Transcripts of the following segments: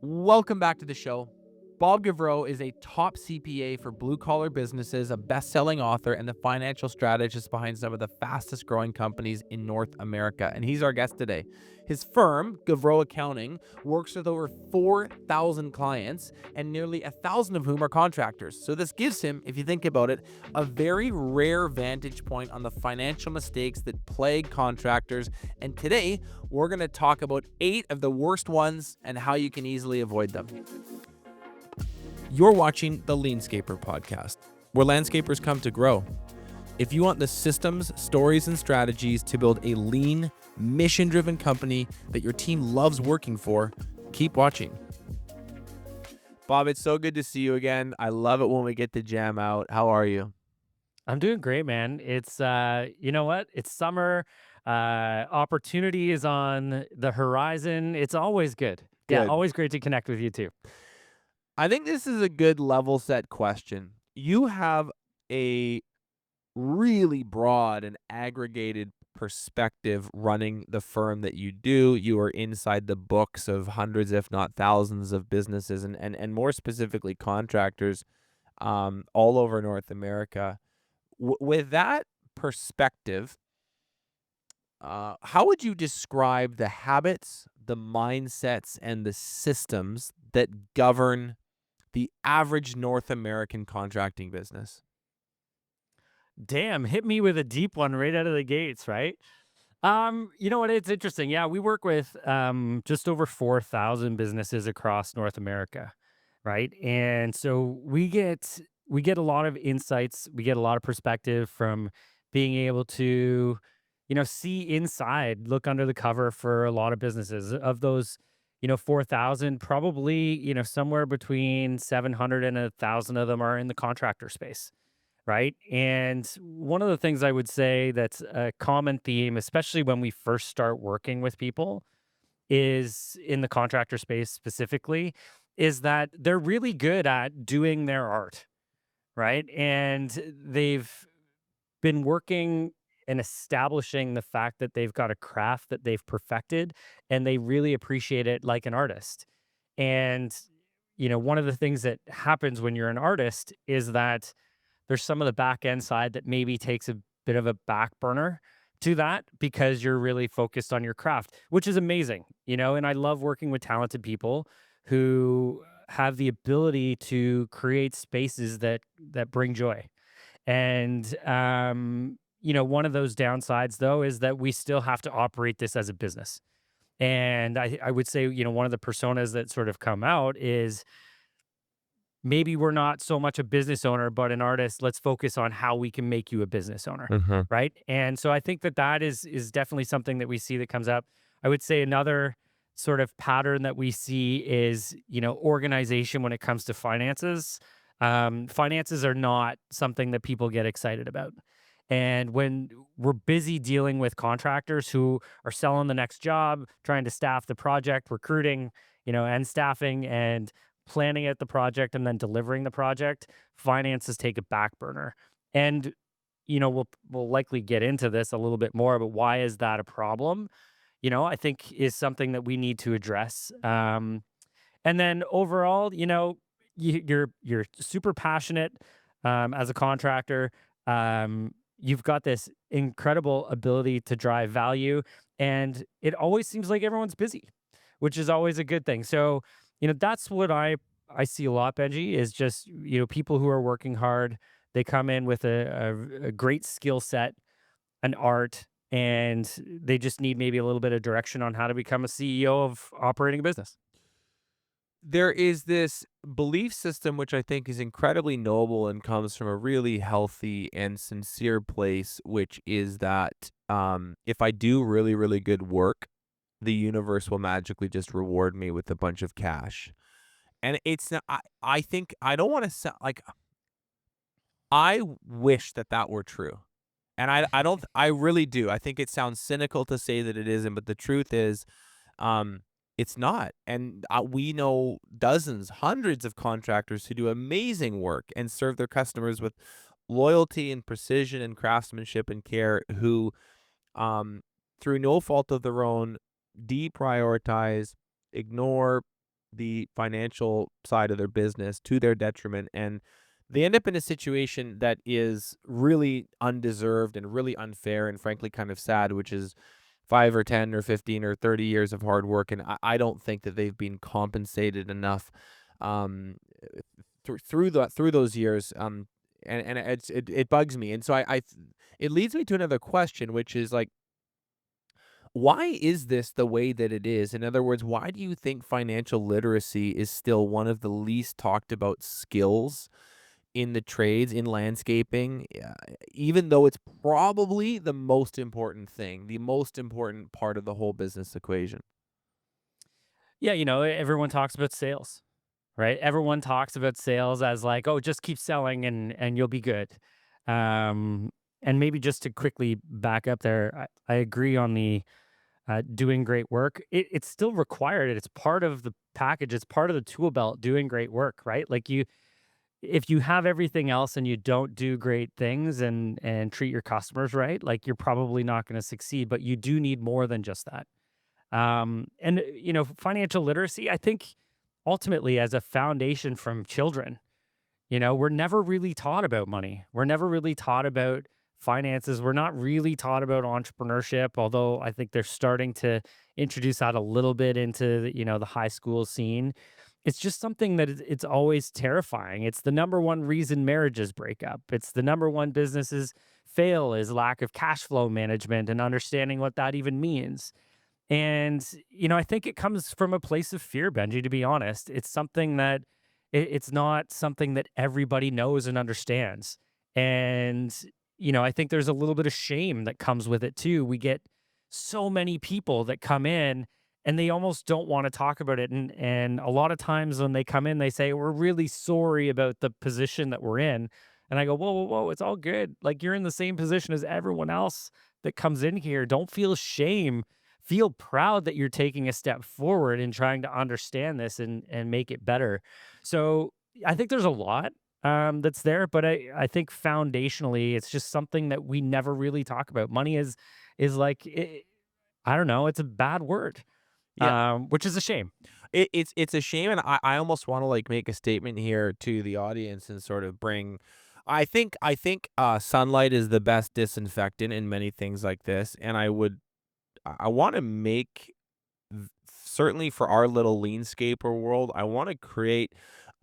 Welcome back to the show. Bob Gauvreau is a top CPA for blue-collar businesses, a best-selling author, and the financial strategist behind some of the fastest-growing companies in North America, and he's our guest today. His firm, Gauvreau Accounting, works with over 4,000 clients, and nearly 1,000 of whom are contractors. So this gives him, if you think about it, a very rare vantage point on the financial mistakes that plague contractors, and today, we're going to talk about 8 of the worst ones and how you can easily avoid them. You're watching the LeanScaper podcast, where landscapers come to grow. If you want the systems, stories, and strategies to build a lean, mission-driven company that your team loves working for, keep watching. Bob, it's so good to see you again. I love it when we get to jam out. How are you? I'm doing great, man. It's you know what? It's summer. Opportunity is on the horizon. It's always good. Yeah, Good. always great to connect with you too. I think this is a good level set question. You have a really broad and aggregated perspective running the firm that you do. You are inside the books of hundreds, if not thousands, of businesses and more specifically contractors all over North America. With that perspective, how would you describe the habits, the mindsets, and the systems that govern the average North American contracting business? Damn, hit me with a deep one right out of the gates, right? You know what? It's interesting. Yeah, we work with just over 4,000 businesses across North America, right? And so we get a lot of insights, we get a lot of perspective from being able to, see inside, look under the cover for a lot of businesses. Of those, 4,000, probably, somewhere between 700 and 1,000 of them are in the contractor space, right? And one of the things I would say that's a common theme, especially when we first start working with people, is in the contractor space specifically, is that they're really good at doing their art, right? And they've been working and establishing the fact that they've got a craft that they've perfected and they really appreciate it like an artist. And, one of the things that happens when you're an artist is that there's some of the back end side that maybe takes a bit of a back burner to that because you're really focused on your craft, which is amazing, and I love working with talented people who have the ability to create spaces that bring joy. And one of those downsides though is that we still have to operate this as a business. And I would say, one of the personas that sort of come out is maybe we're not so much a business owner, but an artist. Let's focus on how we can make you a business owner, Mhm. right? And so I think that is definitely something that we see that comes up. I would say another sort of pattern that we see is organization when it comes to finances. Finances are not something that people get excited about. And when we're busy dealing with contractors who are selling the next job, trying to staff the project, recruiting, and staffing and planning out the project and then delivering the project, finances take a back burner. And we'll likely get into this a little bit more, but why is that a problem? I think is something that we need to address. And then overall, you're super passionate as a contractor. You've got this incredible ability to drive value, and it always seems like everyone's busy, which is always a good thing. So, that's what I see a lot, Benji, is just people who are working hard. They come in with a great skill set, an art, and they just need maybe a little bit of direction on how to become a CEO of operating a business. There is this belief system which I think is incredibly noble and comes from a really healthy and sincere place, which is that if I do really, really good work, the universe will magically just reward me with a bunch of cash. And it's not, I think I don't want to sound like I wish that that were true. And I don't, I really do. I think it sounds cynical to say that it isn't, but the truth is, um, it's not. And we know dozens, hundreds of contractors who do amazing work and serve their customers with loyalty and precision and craftsmanship and care who, um, through no fault of their own, deprioritize, ignore, the financial side of their business to their detriment, and they end up in a situation that is really undeserved and really unfair and frankly kind of sad, which is 5 or 10 or 15 or 30 years of hard work, and I don't think that they've been compensated enough, um, through those years, and it bugs me, and so it leads me to another question, which is, like, why is this the way that it is? In other words, why do you think financial literacy is still one of the least talked about skills in the trades, in landscaping, even though it's probably the most important thing, the most important part of the whole business equation? Yeah, everyone talks about sales, right? Everyone talks about sales as like, oh, just keep selling and you'll be good. Um, and maybe just to quickly back up there, I agree on the doing great work. It's still required. It's part of the package. It's part of the tool belt. Doing great work, right? Like if you have everything else and you don't do great things and treat your customers right, like you're probably not going to succeed. But you do need more than just that. And financial literacy, I think ultimately as a foundation from children, we're never really taught about money. We're never really taught about finances. We're not really taught about entrepreneurship, although I think they're starting to introduce that a little bit into the high school scene. It's just something that it's always terrifying. It's the number one reason marriages break up. It's the number one businesses fail is lack of cash flow management and understanding what that even means. And, I think it comes from a place of fear, Benji, to be honest. It's something that it's not something that everybody knows and understands. And, I think there's a little bit of shame that comes with it too. We get so many people that come in and they almost don't want to talk about it. And a lot of times when they come in, they say, we're really sorry about the position that we're in. And I go, whoa, whoa, whoa, it's all good. Like you're in the same position as everyone else that comes in here. Don't feel shame, feel proud that you're taking a step forward in trying to understand this and make it better. So I think there's a lot that's there, but I think foundationally it's just something that we never really talk about. Money is like I don't know, it's a bad word, Yeah, which is a shame. it's a shame, and I almost wanna, like, make a statement here to the audience and sort of bring I think sunlight is the best disinfectant in many things like this, and I wanna make certainly for our little LeanScaper world, I wanna create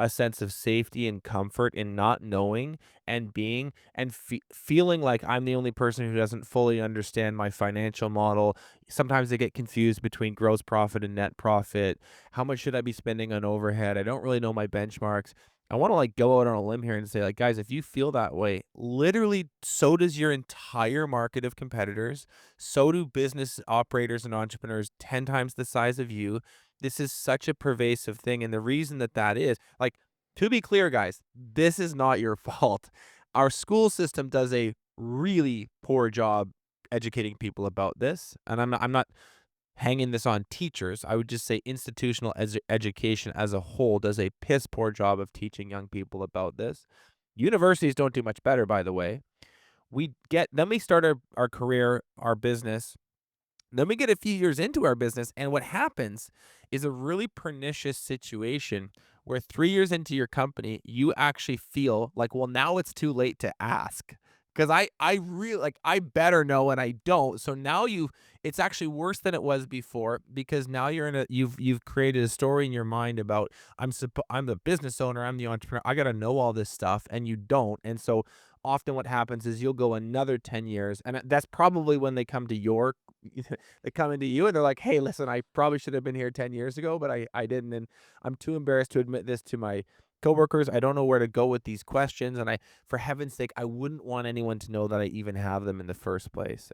a sense of safety and comfort in not knowing and being and feeling like I'm the only person who doesn't fully understand my financial model. Sometimes they get confused between gross profit and net profit. How much should I be spending on overhead? I don't really know my benchmarks. I wanna, like, go out on a limb here and say, like, "Guys, if you feel that way, literally so does your entire market of competitors. So do business operators and entrepreneurs 10 times the size of you. This is such a pervasive thing, and the reason that that is like, to be clear, guys, this is not your fault. Our school system does a really poor job educating people about this, and I'm not hanging this on teachers. I would just say institutional education as a whole does a piss poor job of teaching young people about this. Universities don't do much better, by the way. Then we start our career, our business, then we get a few years into our business, and what happens is a really pernicious situation where 3 years into your company, you actually feel like, well, now it's too late to ask. Because I really like, I better know and I don't. So now it's actually worse than it was before because now you've created a story in your mind about I'm the business owner, I'm the entrepreneur, I gotta know all this stuff, and you don't. And so often what happens is you'll go another 10 years, and that's probably when they come to your they come into you and they're like, "Hey, listen, I probably should have been here 10 years ago, but I didn't, and I'm too embarrassed to admit this to my coworkers. I don't know where to go with these questions, and for heaven's sake, I wouldn't want anyone to know that I even have them in the first place."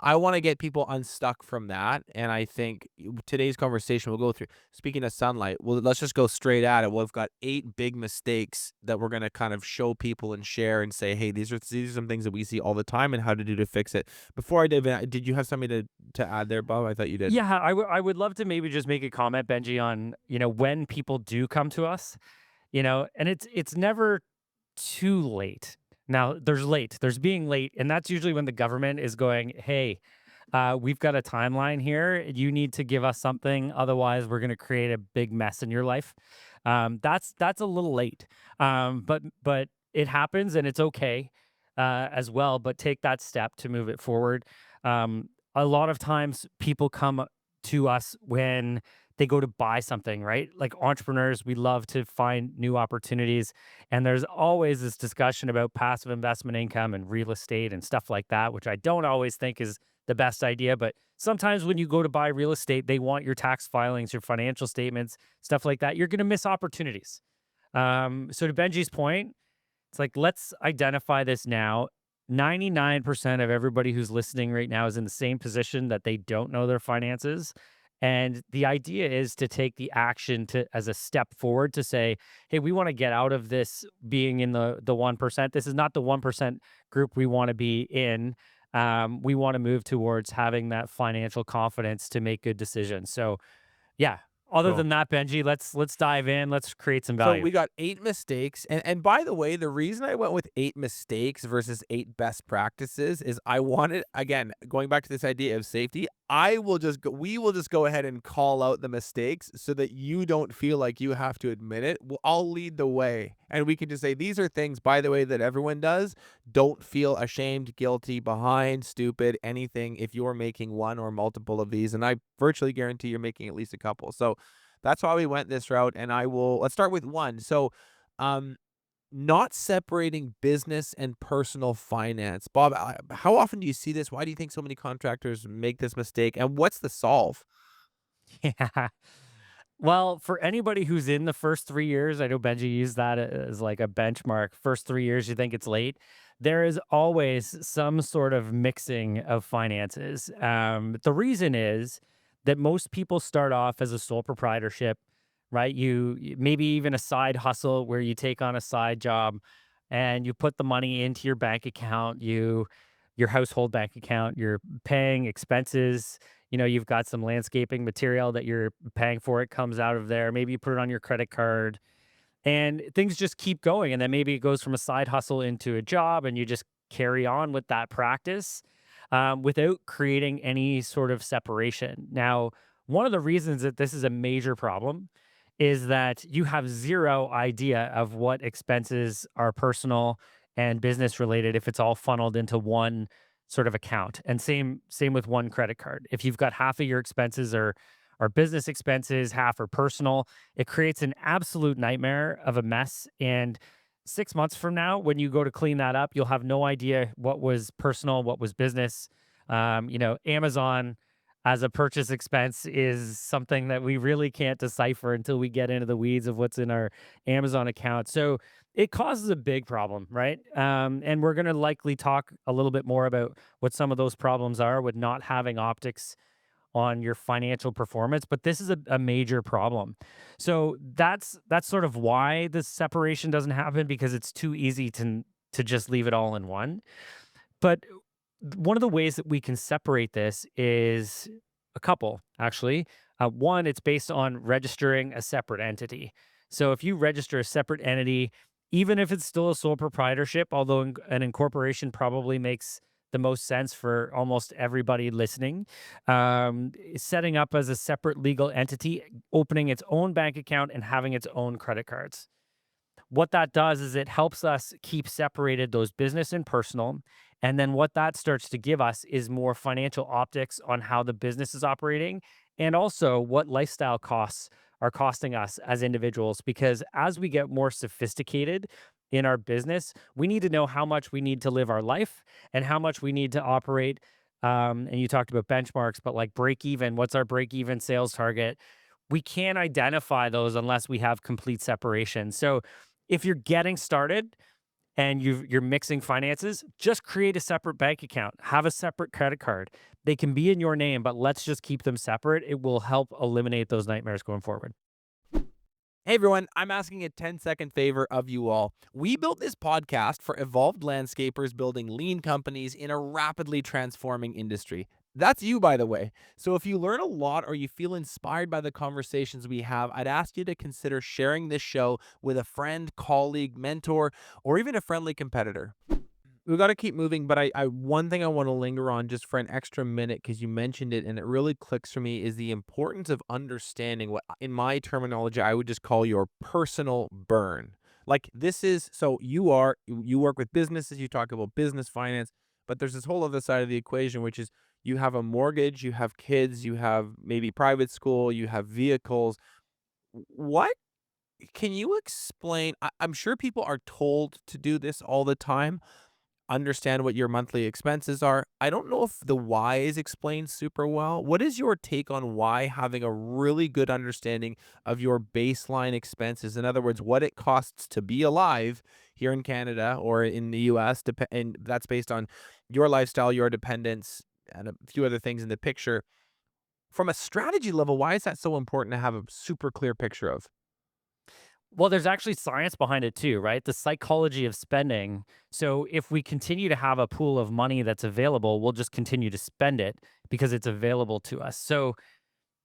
I want to get people unstuck from that, and I think today's conversation will go through. Speaking of sunlight, well, let's just go straight at it. We've got 8 big mistakes that we're gonna kind of show people and share and say, "Hey, these are some things that we see all the time and how to do to fix it." Before I did you have something to add there, Bob? I thought you did. Yeah, I would love to maybe just make a comment, Benji, on when people do come to us, and it's never too late. Now, there's late, there's being late, and that's usually when the government is going, hey, We've got a timeline here. You need to give us something, otherwise we're going to create a big mess in your life. That's a little late, but it happens and it's okay as well. But take that step to move it forward. A lot of times people come to us when they go to buy something, right? Like entrepreneurs, we love to find new opportunities. And there's always this discussion about passive investment income and real estate and stuff like that, which I don't always think is the best idea. But sometimes when you go to buy real estate, they want your tax filings, your financial statements, stuff like that. You're going to miss opportunities. So to Benji's point, it's like, let's identify this now. 99% of everybody who's listening right now is in the same position that they don't know their finances. And the idea is to take the action to as a step forward to say, hey, we want to get out of this being in the 1%. This is not the 1% group we want to be in. We want to move towards having that financial confidence to make good decisions. So yeah. Other Cool. than that, Benji, let's dive in. Let's create some So value. we got 8 mistakes, and by the way, the reason I went with 8 mistakes versus 8 best practices is I wanted, again, going back to this idea of safety, we will just go ahead and call out the mistakes so that you don't feel like you have to admit it. I'll lead the way, and we can just say, "These are things, by the way, that everyone does. Don't feel ashamed, guilty, behind, stupid, anything if you're making one or multiple of these," and I virtually guarantee you're making at least a couple. So that's why we went this route, and let's start with 1. So, um, not separating business and personal finance. Bob, how often do you see this? Why do you think so many contractors make this mistake, and what's the solve? Yeah. Well, for anybody who's in the first 3 years, I know Benji used that as like a benchmark. First 3 years, you think it's late. There is always some sort of mixing of finances. The reason is that most people start off as a sole proprietorship, right? Maybe even a side hustle where you take on a side job and you put the money into your bank account, your household bank account, you're paying expenses. You've got some landscaping material that you're paying for, it comes out of there. Maybe you put it on your credit card and things just keep going. And then maybe it goes from a side hustle into a job and you just carry on with that practice without creating any sort of separation. Now, one of the reasons that this is a major problem is that you have zero idea of what expenses are personal and business related if it's all funneled into one sort of account. And same with one credit card. If you've got half of your expenses are business expenses, half are personal, it creates an absolute nightmare of a mess. And 6 months from now, when you go to clean that up, you'll have no idea what was personal, what was business. Amazon as a purchase expense is something that we really can't decipher until we get into the weeds of what's in our Amazon account. So it causes a big problem, right? And we're going to likely talk a little bit more about what some of those problems are with not having optics on your financial performance, but this is a major problem. So that's sort of why this separation doesn't happen, because it's too easy to just leave it all in one. But one of the ways that we can separate this is a couple, actually. One, it's based on registering a separate entity. So if you register a separate entity, even if it's still a sole proprietorship, although an incorporation probably makes the most sense for almost everybody listening, setting up as a separate legal entity, opening its own bank account, and having its own credit cards. What that does is it helps us keep separated those business and personal. And then what that starts to give us is more financial optics on how the business is operating and also what lifestyle costs are costing us as individuals. Because as we get more sophisticated in our business, we need to know how much we need to live our life and how much we need to operate. And you talked about benchmarks, but like break even, what's our break even sales target? We can't identify those unless we have complete separation. So if you're getting started and you're mixing finances, just create a separate bank account, have a separate credit card. They can be in your name, but let's just keep them separate. It will help eliminate those nightmares going forward. Hey everyone, I'm asking a 10-second favor of you all. We built this podcast for evolved landscapers building lean companies in a rapidly transforming industry. That's you, by the way. So if you learn a lot or you feel inspired by the conversations we have, I'd ask you to consider sharing this show with a friend, colleague, mentor, or even a friendly competitor. we gotta keep moving, but I one thing I wanna linger on just for an extra minute because you mentioned it and it really clicks for me is the importance of understanding what, in my terminology, I would just call your personal burn. Like, this is so you work with businesses, you talk about business finance, but there's this whole other side of the equation, which is you have a mortgage, you have kids, you have maybe private school, you have vehicles. What can you explain? I'm sure people are told to do this all the time, understand what your monthly expenses are. I don't know if the why is explained super well. What is your take on why having a really good understanding of your baseline expenses? In other words, what it costs to be alive here in Canada or in the US, and that's based on your lifestyle, your dependents, and a few other things in the picture. From a strategy level, why is that so important to have a super clear picture of? Well, there's actually science behind it too, right? The psychology of spending. So if we continue to have a pool of money that's available, we'll just continue to spend it because it's available to us. So,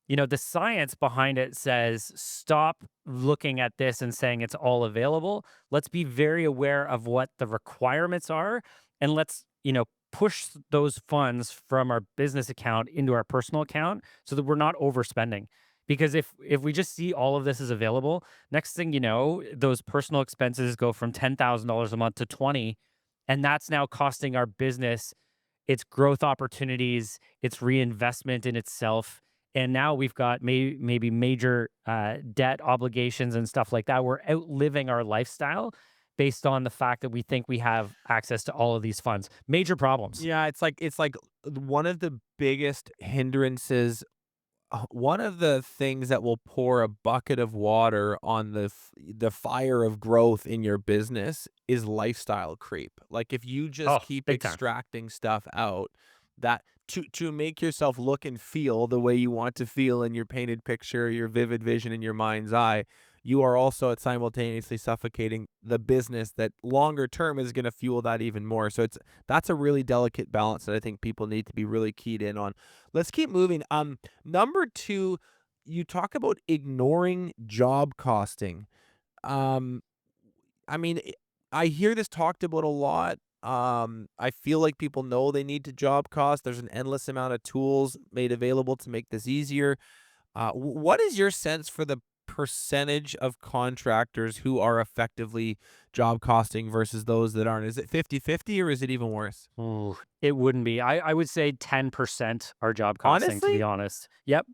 the science behind it says stop looking at this and saying it's all available. Let's be very aware of what the requirements are and let's, push those funds from our business account into our personal account so that we're not overspending. Because if we just see all of this is available, next thing you know, those personal expenses go from $10,000 a month to 20, and that's now costing our business its growth opportunities, its reinvestment in itself. And now we've got maybe major debt obligations and stuff like that. We're outliving our lifestyle based on the fact that we think we have access to all of these funds. Major problems. Yeah, it's like one of the biggest hindrances, one of the things that will pour a bucket of water on the fire of growth in your business is lifestyle creep. Like, if you just Oh, keep big time. extracting stuff out that to make yourself look and feel the way you want to feel in your painted picture, your vivid vision in your mind's eye, you are also simultaneously suffocating the business that longer term is gonna fuel that even more. So that's a really delicate balance that I think people need to be really keyed in on. Let's keep moving. Number 2, you talk about ignoring job costing. Um, I mean, I hear this talked about a lot. I feel like people know they need to job cost. There's an endless amount of tools made available to make this easier. What is your sense for the percentage of contractors who are effectively job costing versus those that aren't? Is it 50-50 or is it even worse? Ooh, it wouldn't be. I would say 10% are job costing, to be Honestly? honest. Yep.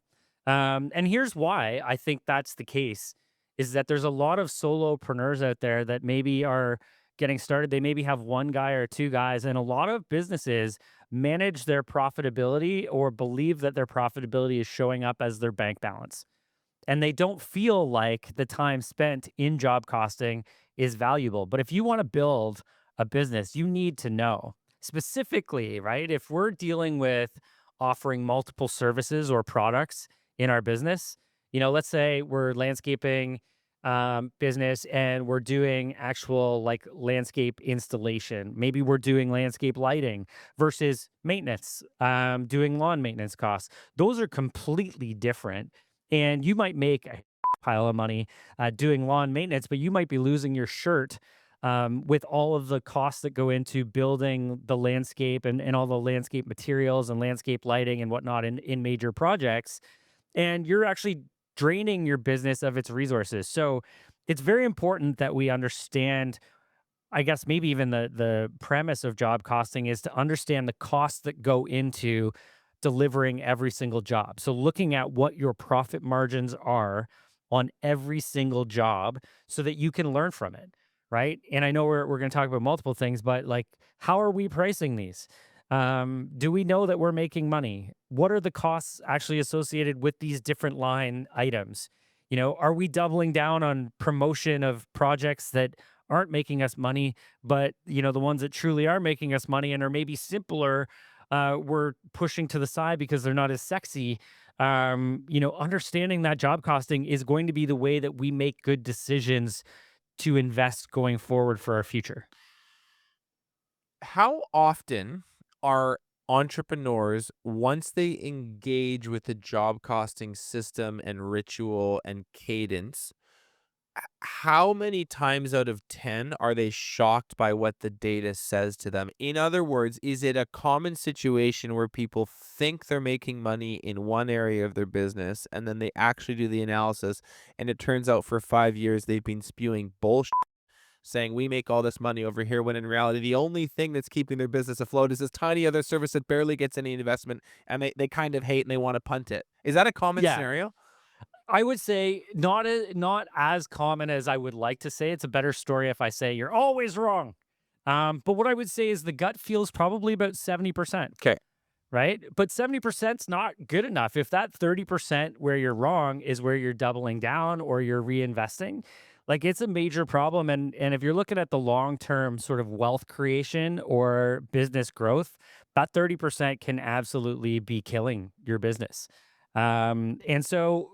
And here's why I think that's the case is that there's a lot of solopreneurs out there that maybe are getting started. They maybe have one guy or two guys, and a lot of businesses manage their profitability or believe that their profitability is showing up as their bank balance. And they don't feel like the time spent in job costing is valuable. But if you want to build a business, you need to know specifically, right? If we're dealing with offering multiple services or products in our business, let's say we're landscaping business and we're doing actual like landscape installation. Maybe we're doing landscape lighting versus maintenance, doing lawn maintenance costs. Those are completely different and you might make a pile of money doing lawn maintenance, but you might be losing your shirt with all of the costs that go into building the landscape and all the landscape materials and landscape lighting and whatnot in major projects. And you're actually draining your business of its resources. So it's very important that we understand I guess maybe even the premise of job costing is to understand the costs that go into delivering every single job. So looking at what your profit margins are on every single job so that you can learn from it, right? And I know we're going to talk about multiple things, but like how are we pricing these? Do we know that we're making money? What are the costs actually associated with these different line items? Are we doubling down on promotion of projects that aren't making us money, but the ones that truly are making us money and are maybe simpler, we're pushing to the side because they're not as sexy. Understanding that job costing is going to be the way that we make good decisions to invest going forward for our future. How often are entrepreneurs, once they engage with the job costing system and ritual and cadence, How many times out of 10 are they shocked by what the data says to them? In other words, is it a common situation where people think they're making money in one area of their business and then they actually do the analysis and it turns out for 5 years they've been spewing bullshit saying we make all this money over here when in reality the only thing that's keeping their business afloat is this tiny other service that barely gets any investment and they kind of hate and they want to punt it. Is that a common Yeah, scenario? I would say not as common as I would like to say. It's a better story if I say you're always wrong. But what I would say is the gut feels probably about 70%, Okay. right? But 70% is not good enough. If that 30% where you're wrong is where you're doubling down or you're reinvesting, like it's a major problem. And if you're looking at the long-term sort of wealth creation or business growth, that 30% can absolutely be killing your business. And so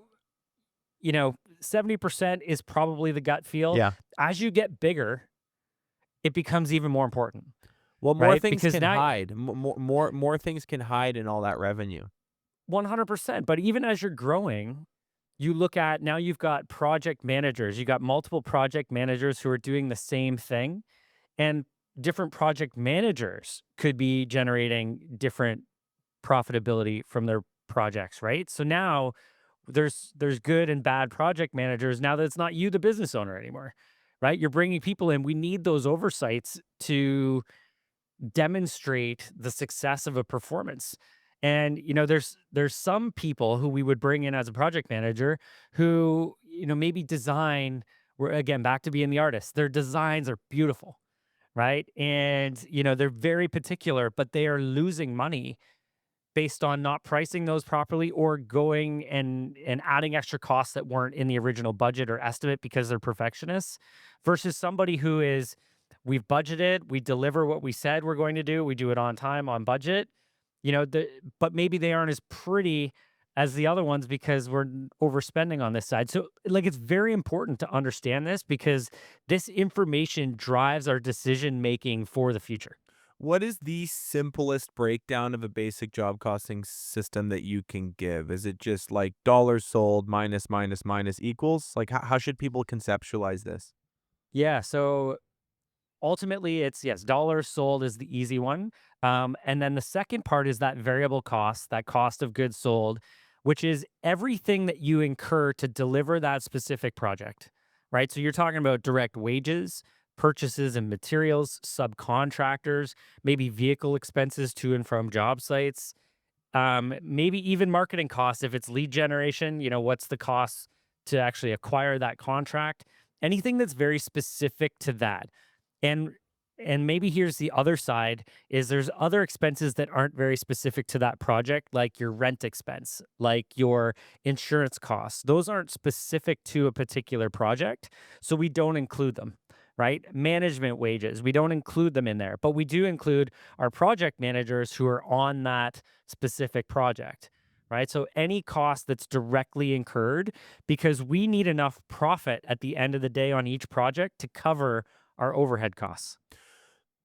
70% is probably the gut feel. Yeah. As you get bigger, it becomes even more important, Well, more right? things Because can now hide. More things can hide in all that revenue. 100%. But even as you're growing, you look at now you've got project managers, you got multiple project managers who are doing the same thing, and different project managers could be generating different profitability from their projects, right? So now there's good and bad project managers now that it's not you the business owner anymore, right? You're bringing people in. We need those oversights to demonstrate the success of a performance. And there's some people who we would bring in as a project manager who maybe design, we're again back to being the artist. Their designs are beautiful, right? And they're very particular, but they are losing money based on not pricing those properly or going and adding extra costs that weren't in the original budget or estimate because they're perfectionists versus somebody who is, we've budgeted, we deliver what we said we're going to do, we do it on time, on budget, but maybe they aren't as pretty as the other ones because we're overspending on this side. So like it's very important to understand this because this information drives our decision making for the future. What is the simplest breakdown of a basic job costing system that you can give? Is it just like dollars sold minus minus minus equals? Like how should people conceptualize this? Yeah, so ultimately, it's yes, dollars sold is the easy one. And then the second part is that variable cost, that cost of goods sold, which is everything that you incur to deliver that specific project, right? So you're talking about direct wages, purchases and materials, subcontractors, maybe vehicle expenses to and from job sites, maybe even marketing costs if it's lead generation. What's the cost to actually acquire that contract? Anything that's very specific to that. And and maybe here's the other side is there's other expenses that aren't very specific to that project, like your rent expense, like your insurance costs. Those aren't specific to a particular project, so we don't include them, right? Management wages, we don't include them in there, but we do include our project managers who are on that specific project, right? So any cost that's directly incurred because we need enough profit at the end of the day on each project to cover our overhead costs.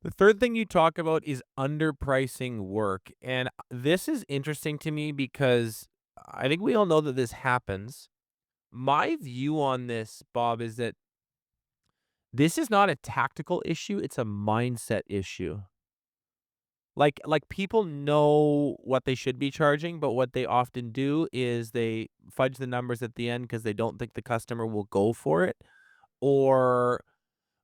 The third thing you talk about is underpricing work. And this is interesting to me because I think we all know that this happens. My view on this, Bob, is that this is not a tactical issue, it's a mindset issue. Like people know what they should be charging, but what they often do is they fudge the numbers at the end because they don't think the customer will go for it, or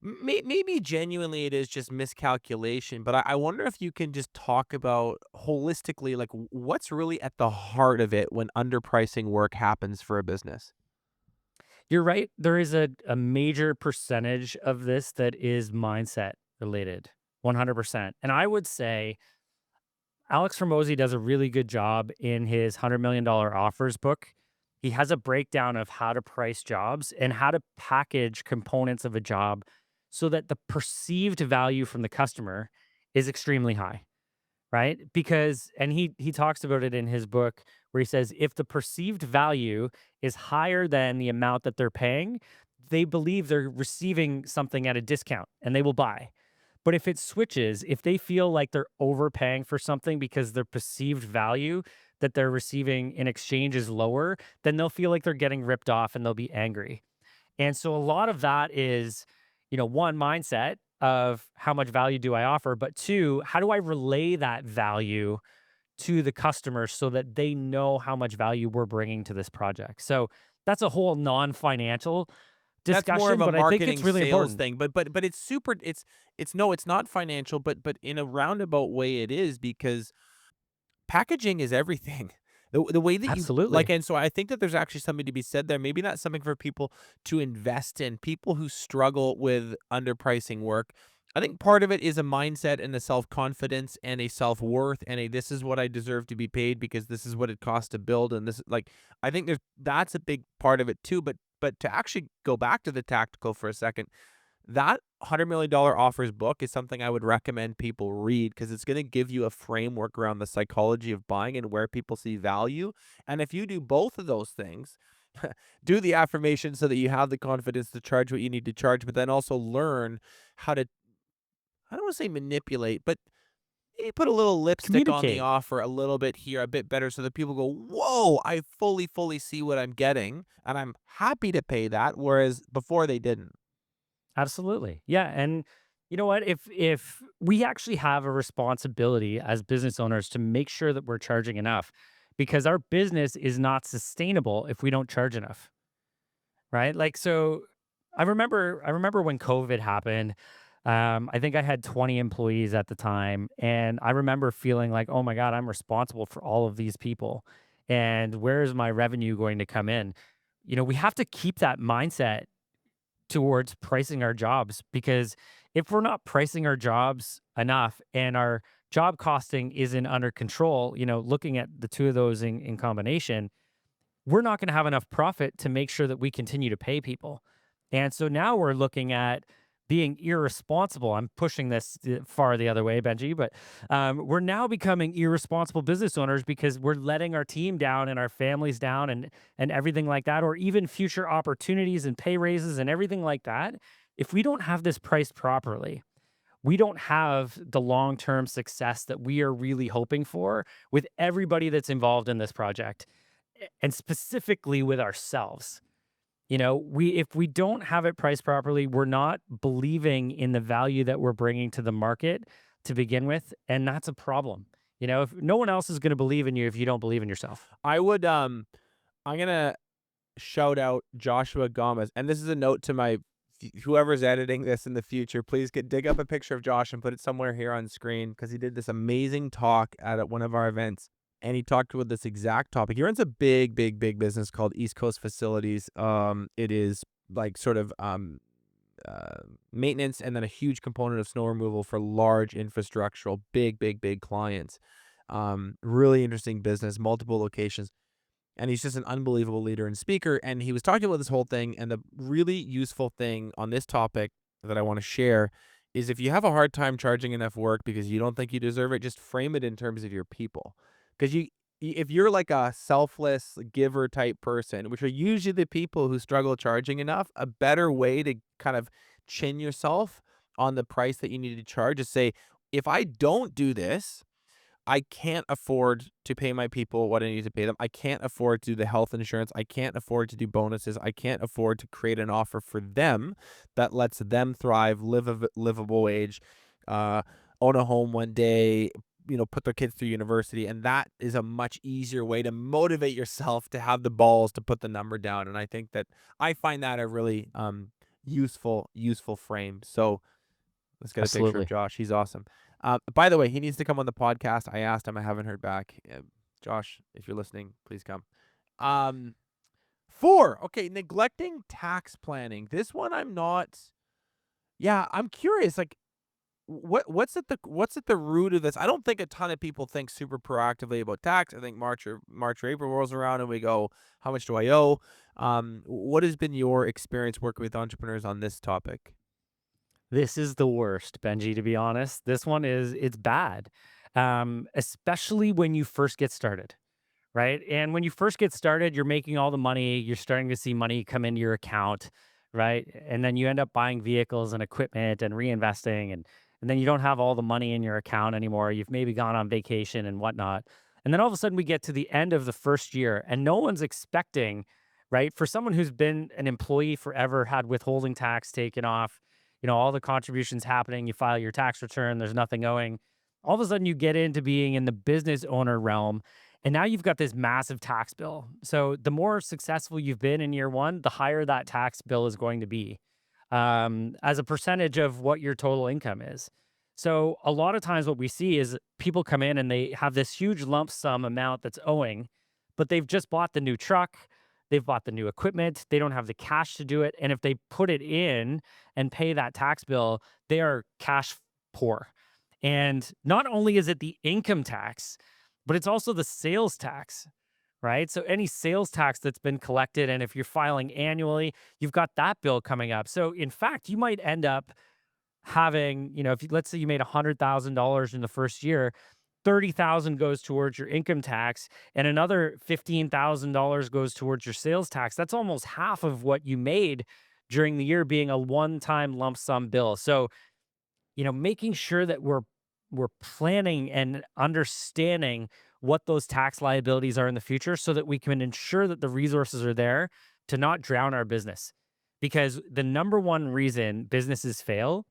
maybe genuinely it is just miscalculation. But I wonder if you can just talk about holistically, like what's really at the heart of it when underpricing work happens for a business. You're right. There is a major percentage of this that is mindset related, 100%. And I would say Alex Hormozy does a really good job in his $100 million offers book. He has a breakdown of how to price jobs and how to package components of a job so that the perceived value from the customer is extremely high, right? Because and he talks about it in his book where he says if the perceived value is higher than the amount that they're paying, they believe they're receiving something at a discount and they will buy. But if it switches, if they feel like they're overpaying for something because their perceived value that they're receiving in exchange is lower, then they'll feel like they're getting ripped off and they'll be angry. And so a lot of that is, one, mindset of how much value do I offer, but two, how do I relay that value to the customer so that they know how much value we're bringing to this project. So that's a whole non-financial That's more of discussion, a but I think it's marketing really sales important. thing, but it's super it's no, it's not financial, but in a roundabout way it is because packaging is everything. The way that you like, Absolutely. and so I think that there's actually something to be said there. Maybe not something for people to invest in. People who struggle with underpricing work. I think part of it is a mindset and a self-confidence and a self-worth and a this is what I deserve to be paid because this is what it costs to build and this like I think that's a big part of it too. But to actually go back to the tactical for a second, that $100 million offers book is something I would recommend people read because it's going to give you a framework around the psychology of buying and where people see value. And if you do both of those things, do the affirmation so that you have the confidence to charge what you need to charge, but then also learn how to, I don't want to say manipulate, but put a little lipstick on the Communicate. offer a little bit here, a bit better so that people go, whoa, I fully see what I'm getting. And I'm happy to pay that. Whereas before they didn't. Absolutely. Yeah, and you know what? If we actually have a responsibility as business owners to make sure that we're charging enough because our business is not sustainable if we don't charge enough. Right? Like, so I remember when COVID happened. I think I had 20 employees at the time, and I remember feeling like, "Oh my god, I'm responsible for all of these people, and where is my revenue going to come in?" We have to keep that mindset towards pricing our jobs because if we're not pricing our jobs enough and our job costing isn't under control, looking at the two of those in combination, we're not going to have enough profit to make sure that we continue to pay people. And so now we're looking at being irresponsible. I'm pushing this far the other way, Benji, but we're now becoming irresponsible business owners because we're letting our team down and our families down and everything like that, or even future opportunities and pay raises and everything like that. If we don't have this priced properly, we don't have the long-term success that we are really hoping for with everybody that's involved in this project and specifically with ourselves. We if we don't have it priced properly, we're not believing in the value that we're bringing to the market to begin with, and that's a problem. If no one else is going to believe in you if you don't believe in yourself. I would, I'm gonna shout out Joshua Gomez, and this is a note to my whoever's editing this in the future. Please dig up a picture of Josh and put it somewhere here on screen because he did this amazing talk at one of our events, and he talked with this exact topic. He runs a big business called East Coast Facilities. It is like sort of maintenance and then a huge component of snow removal for large infrastructural, big clients. Really interesting business, multiple locations, and he's just an unbelievable leader and speaker. And he was talking about this whole thing, and the really useful thing on this topic that I want to share is if you have a hard time charging enough work because you don't think you deserve it, just frame it in terms of your people. Because if you're like a selfless giver type person, which are usually the people who struggle charging enough, a better way to kind of chin yourself on the price that you need to charge is say, if I don't do this, I can't afford to pay my people what I need to pay them. I can't afford to do the health insurance. I can't afford to do bonuses. I can't afford to create an offer for them that lets them thrive, live a livable wage, uh, own a home one day, put their kids through university. And that is a much easier way to motivate yourself to have the balls to put the number down. And I think that I find that a really useful frame. So let's get a picture of Absolutely. Josh. He's awesome. By the way, he needs to come on the podcast. I asked him. I haven't heard back. Josh, if you're listening, please come. Um, 4. Okay, neglecting tax planning. This one I'm not. Yeah, I'm curious. Like, what's at the root of this? I don't think a ton of people think super proactively about tax. I think March or April rolls around and we go, how much do I owe? What has been your experience working with entrepreneurs on this topic? This is the worst, Benji, to be honest. It's bad. Especially when you first get started. Right? And when you first get started, you're making all the money, you're starting to see money come into your account, right? And then you end up buying vehicles and equipment and reinvesting and then you don't have all the money in your account anymore. You've maybe gone on vacation and whatnot. And then all of a sudden we get to the end of the first year and no one's expecting right? For someone who's been an employee forever, had withholding tax taken off, all the contributions happening, you file your tax return, there's nothing owing. All of a sudden, you get into being in the business owner realm, and now you've got this massive tax bill. So the more successful you've been in year one, the higher that tax bill is going to be, as a percentage of what your total income is. So a lot of times, what we see is people come in and they have this huge lump sum amount that's owing, but they've just bought the new truck, they've bought the new equipment, they don't have the cash to do it. And if they put it in and pay that tax bill, they are cash poor. And not only is it the income tax, but it's also the sales tax, right? So any sales tax that's been collected, and if you're filing annually, you've got that bill coming up. So in fact, you might end up having, if you, let's say you made $100,000 in the first year, 30,000 goes towards your income tax and another $15,000 goes towards your sales tax. That's almost half of what you made during the year being a one-time lump sum bill. So, making sure that we're planning and understanding what those tax liabilities are in the future so that we can ensure that the resources are there to not drown our business. Because the number one reason businesses fail,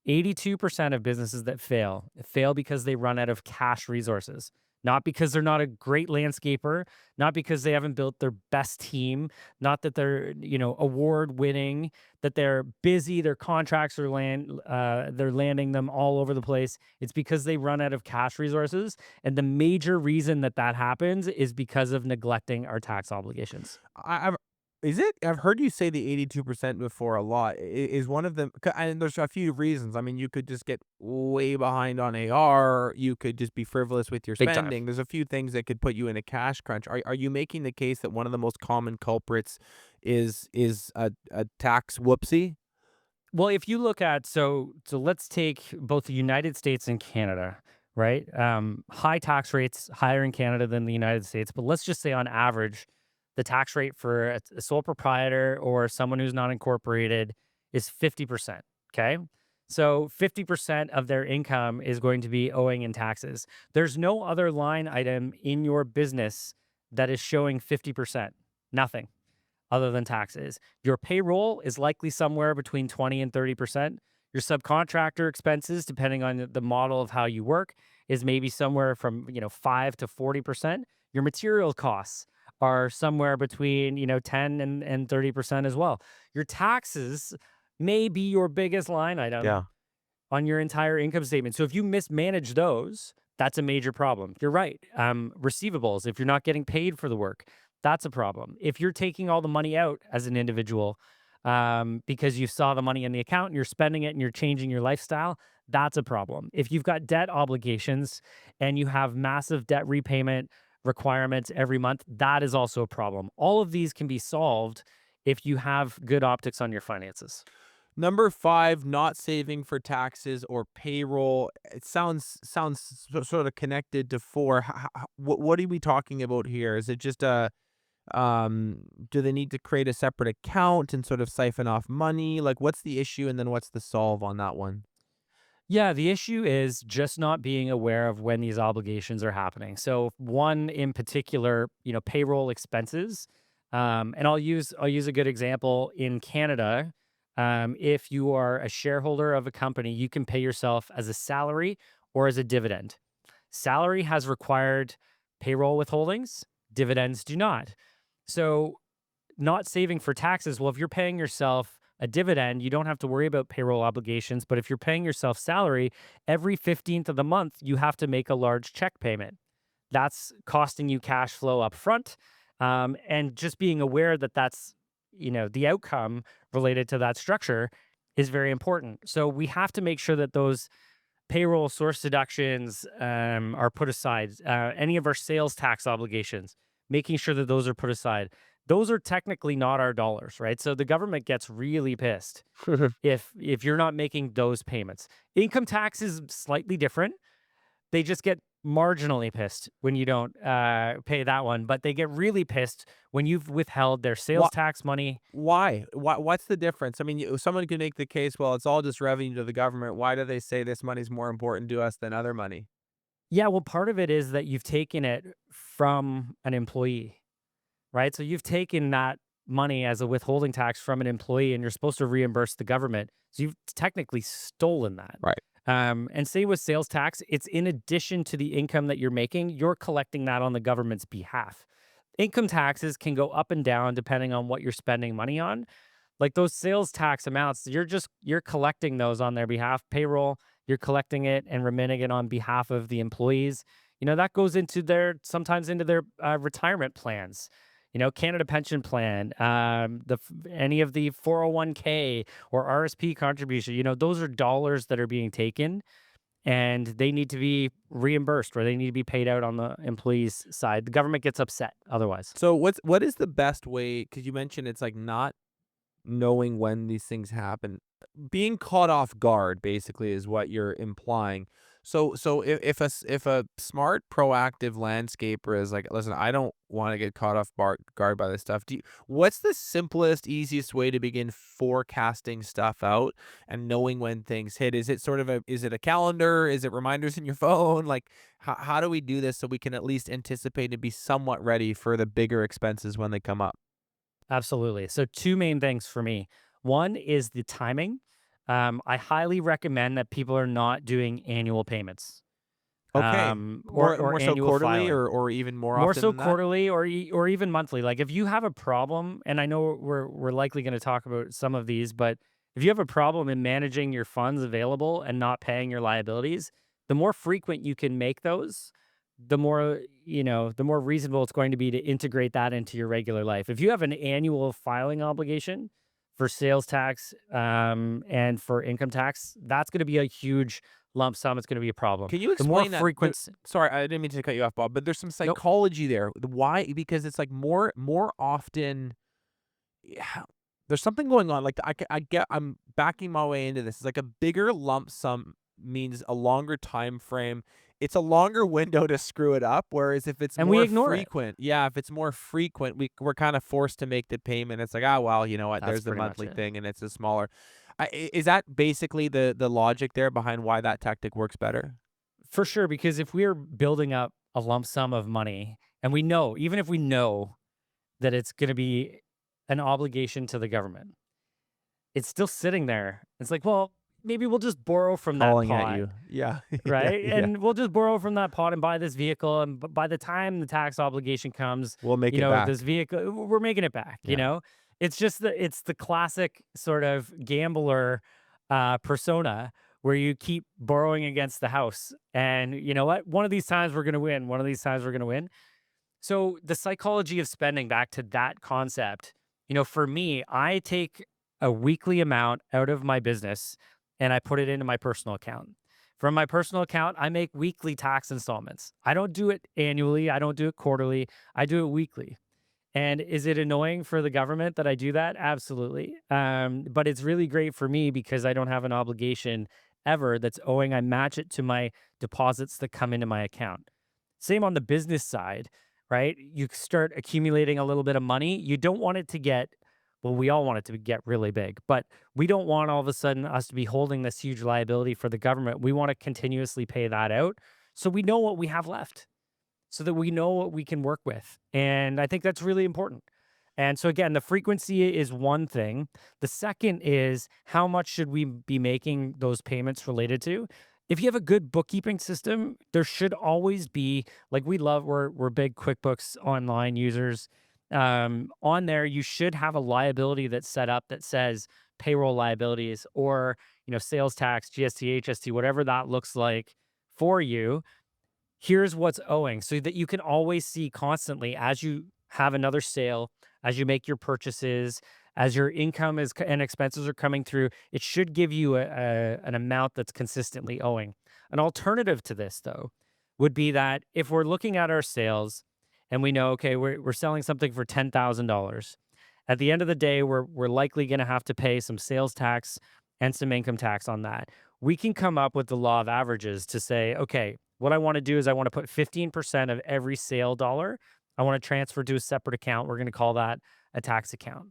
82% of businesses that fail because they run out of cash resources, not because they're not a great landscaper, not because they haven't built their best team, not that they're, award winning, that they're busy, their contracts are they're landing them all over the place. It's because they run out of cash resources. And the major reason that that happens is because of neglecting our tax obligations. I've is it? I've heard you say the 82% before a lot. Is one of them, and there's a few reasons. I mean, you could just get way behind on AR, you could just be frivolous with your Big time. spending. There's a few things that could put you in a cash crunch. Are you making the case that one of the most common culprits is a tax whoopsie? Well, if you look at so let's take both the United States and Canada, right? High tax rates, higher in Canada than the United States, but let's just say on average, the tax rate for a sole proprietor or someone who's not incorporated is 50%. Okay. So 50% of their income is going to be owing in taxes. There's no other line item in your business that is showing 50%. Nothing other than taxes. Your payroll is likely somewhere between 20 and 30%. Your subcontractor expenses, depending on the model of how you work, is maybe somewhere from 5 to 40%. Your material costs are somewhere between 10 and 30% as well. Your taxes may be your biggest line item Yeah. on your entire income statement. So if you mismanage those, that's a major problem. You're right. Receivables, if you're not getting paid for the work, that's a problem. If you're taking all the money out as an individual because you saw the money in the account and you're spending it and you're changing your lifestyle, that's a problem. If you've got debt obligations and you have massive debt repayment requirements every month, that is also a problem. All of these can be solved if you have good optics on your finances. Number 5, not saving for taxes or payroll. It sounds sort of connected to 4. What are we talking about here? Is it just do they need to create a separate account and sort of siphon off money? Like, what's the issue, and then what's the solve on that one? Yeah, the issue is just not being aware of when these obligations are happening. So one in particular, payroll expenses. And I'll use a good example in Canada. If you are a shareholder of a company, you can pay yourself as a salary or as a dividend. Salary has required payroll withholdings, dividends do not. So not saving for taxes. Well, if you're paying yourself a dividend, you don't have to worry about payroll obligations. But if you're paying yourself salary, every 15th of the month, you have to make a large check payment. That's costing you cash flow up front. And just being aware that that's, the outcome related to that structure is very important. So we have to make sure that those payroll source deductions are put aside. Any of our sales tax obligations, making sure that those are put aside. Those are technically not our dollars, right? So the government gets really pissed if you're not making those payments. Income tax is slightly different. They just get marginally pissed when you don't pay that one, but they get really pissed when you've withheld their sales What? tax money. Why? What's the difference? I mean, someone could make the case, well, it's all just revenue to the government. Why do they say this money's more important to us than other money? Yeah, well, part of it is that you've taken it from an employee, right? So you've taken that money as a withholding tax from an employee and you're supposed to reimburse the government. So you've technically stolen that. Right. And say with sales tax, it's in addition to the income that you're making, you're collecting that on the government's behalf. Income taxes can go up and down depending on what you're spending money on. Like those sales tax amounts, you're collecting those on their behalf. Payroll, you're collecting it and remitting it on behalf of the employees. That goes into their sometimes into their retirement plans. Canada Pension Plan, any of the 401k or RSP contribution. Those are dollars that are being taken and they need to be reimbursed or they need to be paid out on the employee's side. The government gets upset otherwise. So what is the best way? Because you mentioned it's like not knowing when these things happen. Being caught off guard basically is what you're implying. So if a smart proactive landscaper is like, listen, I don't want to get caught off guard by this stuff. What's the simplest, easiest way to begin forecasting stuff out and knowing when things hit? Is it sort of is it a calendar? Is it reminders in your phone? Like how do we do this so we can at least anticipate and be somewhat ready for the bigger expenses when they come up? Absolutely. So, two main things for me. One is the timing. I highly recommend that people are not doing annual payments Okay. or More so annual quarterly filing. or even more More often so than that? quarterly or even monthly. Like if you have a problem, and I know we're likely going to talk about some of these, but if you have a problem in managing your funds available and not paying your liabilities, the more frequent you can make those, the more reasonable it's going to be to integrate that into your regular life. If you have an annual filing obligation for sales tax and for income tax, that's going to be a huge lump sum. It's going to be a problem. Can you The more explain that? frequent, Sorry, I didn't mean to cut you off, Bob, but there's some nope. psychology there. Why? Because it's like more often. Yeah, there's something going on. Like I'm backing my way into this. It's like a bigger lump sum means a longer time frame. It's a longer window to screw it up. Whereas if it's And we more ignore it. frequent, yeah, if it's more frequent, we're kind of forced to make the payment. It's like, ah, well, you know what? That's There's the pretty much monthly it. thing, and it's a smaller. Is that basically the logic there behind why that tactic works better? For sure, because if we're building up a lump sum of money and we know, even if we know that it's going to be an obligation to the government, it's still sitting there. It's like, well, maybe we'll just borrow from that Calling at pot, you. Yeah. Yeah, right? yeah. And we'll just borrow from that pot and buy this vehicle. And by the time the tax obligation comes, We'll make it this back. vehicle, we're making it back. Yeah. It's just it's the classic sort of gambler persona where you keep borrowing against the house. And you know what? One of these times we're going to win. One of these times we're going to win. So the psychology of spending, back to that concept, for me, I take a weekly amount out of my business and I put it into my personal account. From my personal account, I make weekly tax installments. I don't do it annually. I don't do it quarterly. I do it weekly. And is it annoying for the government that I do that? Absolutely. But it's really great for me because I don't have an obligation ever that's owing. I match it to my deposits that come into my account. Same on the business side, right? You start accumulating a little bit of money. You don't want it to get, well, we all want it to get really big, but we don't want all of a sudden us to be holding this huge liability for the government. We want to continuously pay that out so we know what we have left, so that we know what we can work with. And I think that's really important. And so again, the frequency is one thing. The second is how much should we be making those payments related to? If you have a good bookkeeping system, there should always be, like, we're big QuickBooks Online users. On there, you should have a liability that's set up that says payroll liabilities or sales tax, GST, HST, whatever that looks like for you. Here's what's owing, so that you can always see constantly as you have another sale, as you make your purchases, as your income is and expenses are coming through. It should give you an amount that's consistently owing. An alternative to this, though, would be that if we're looking at our sales and we know, okay, we're selling something for $10,000, at the end of the day, we're likely going to have to pay some sales tax and some income tax on that. We can come up with the law of averages to say, okay, what I want to do is I want to put 15% of every sale dollar, I want to transfer to a separate account. We're going to call that a tax account.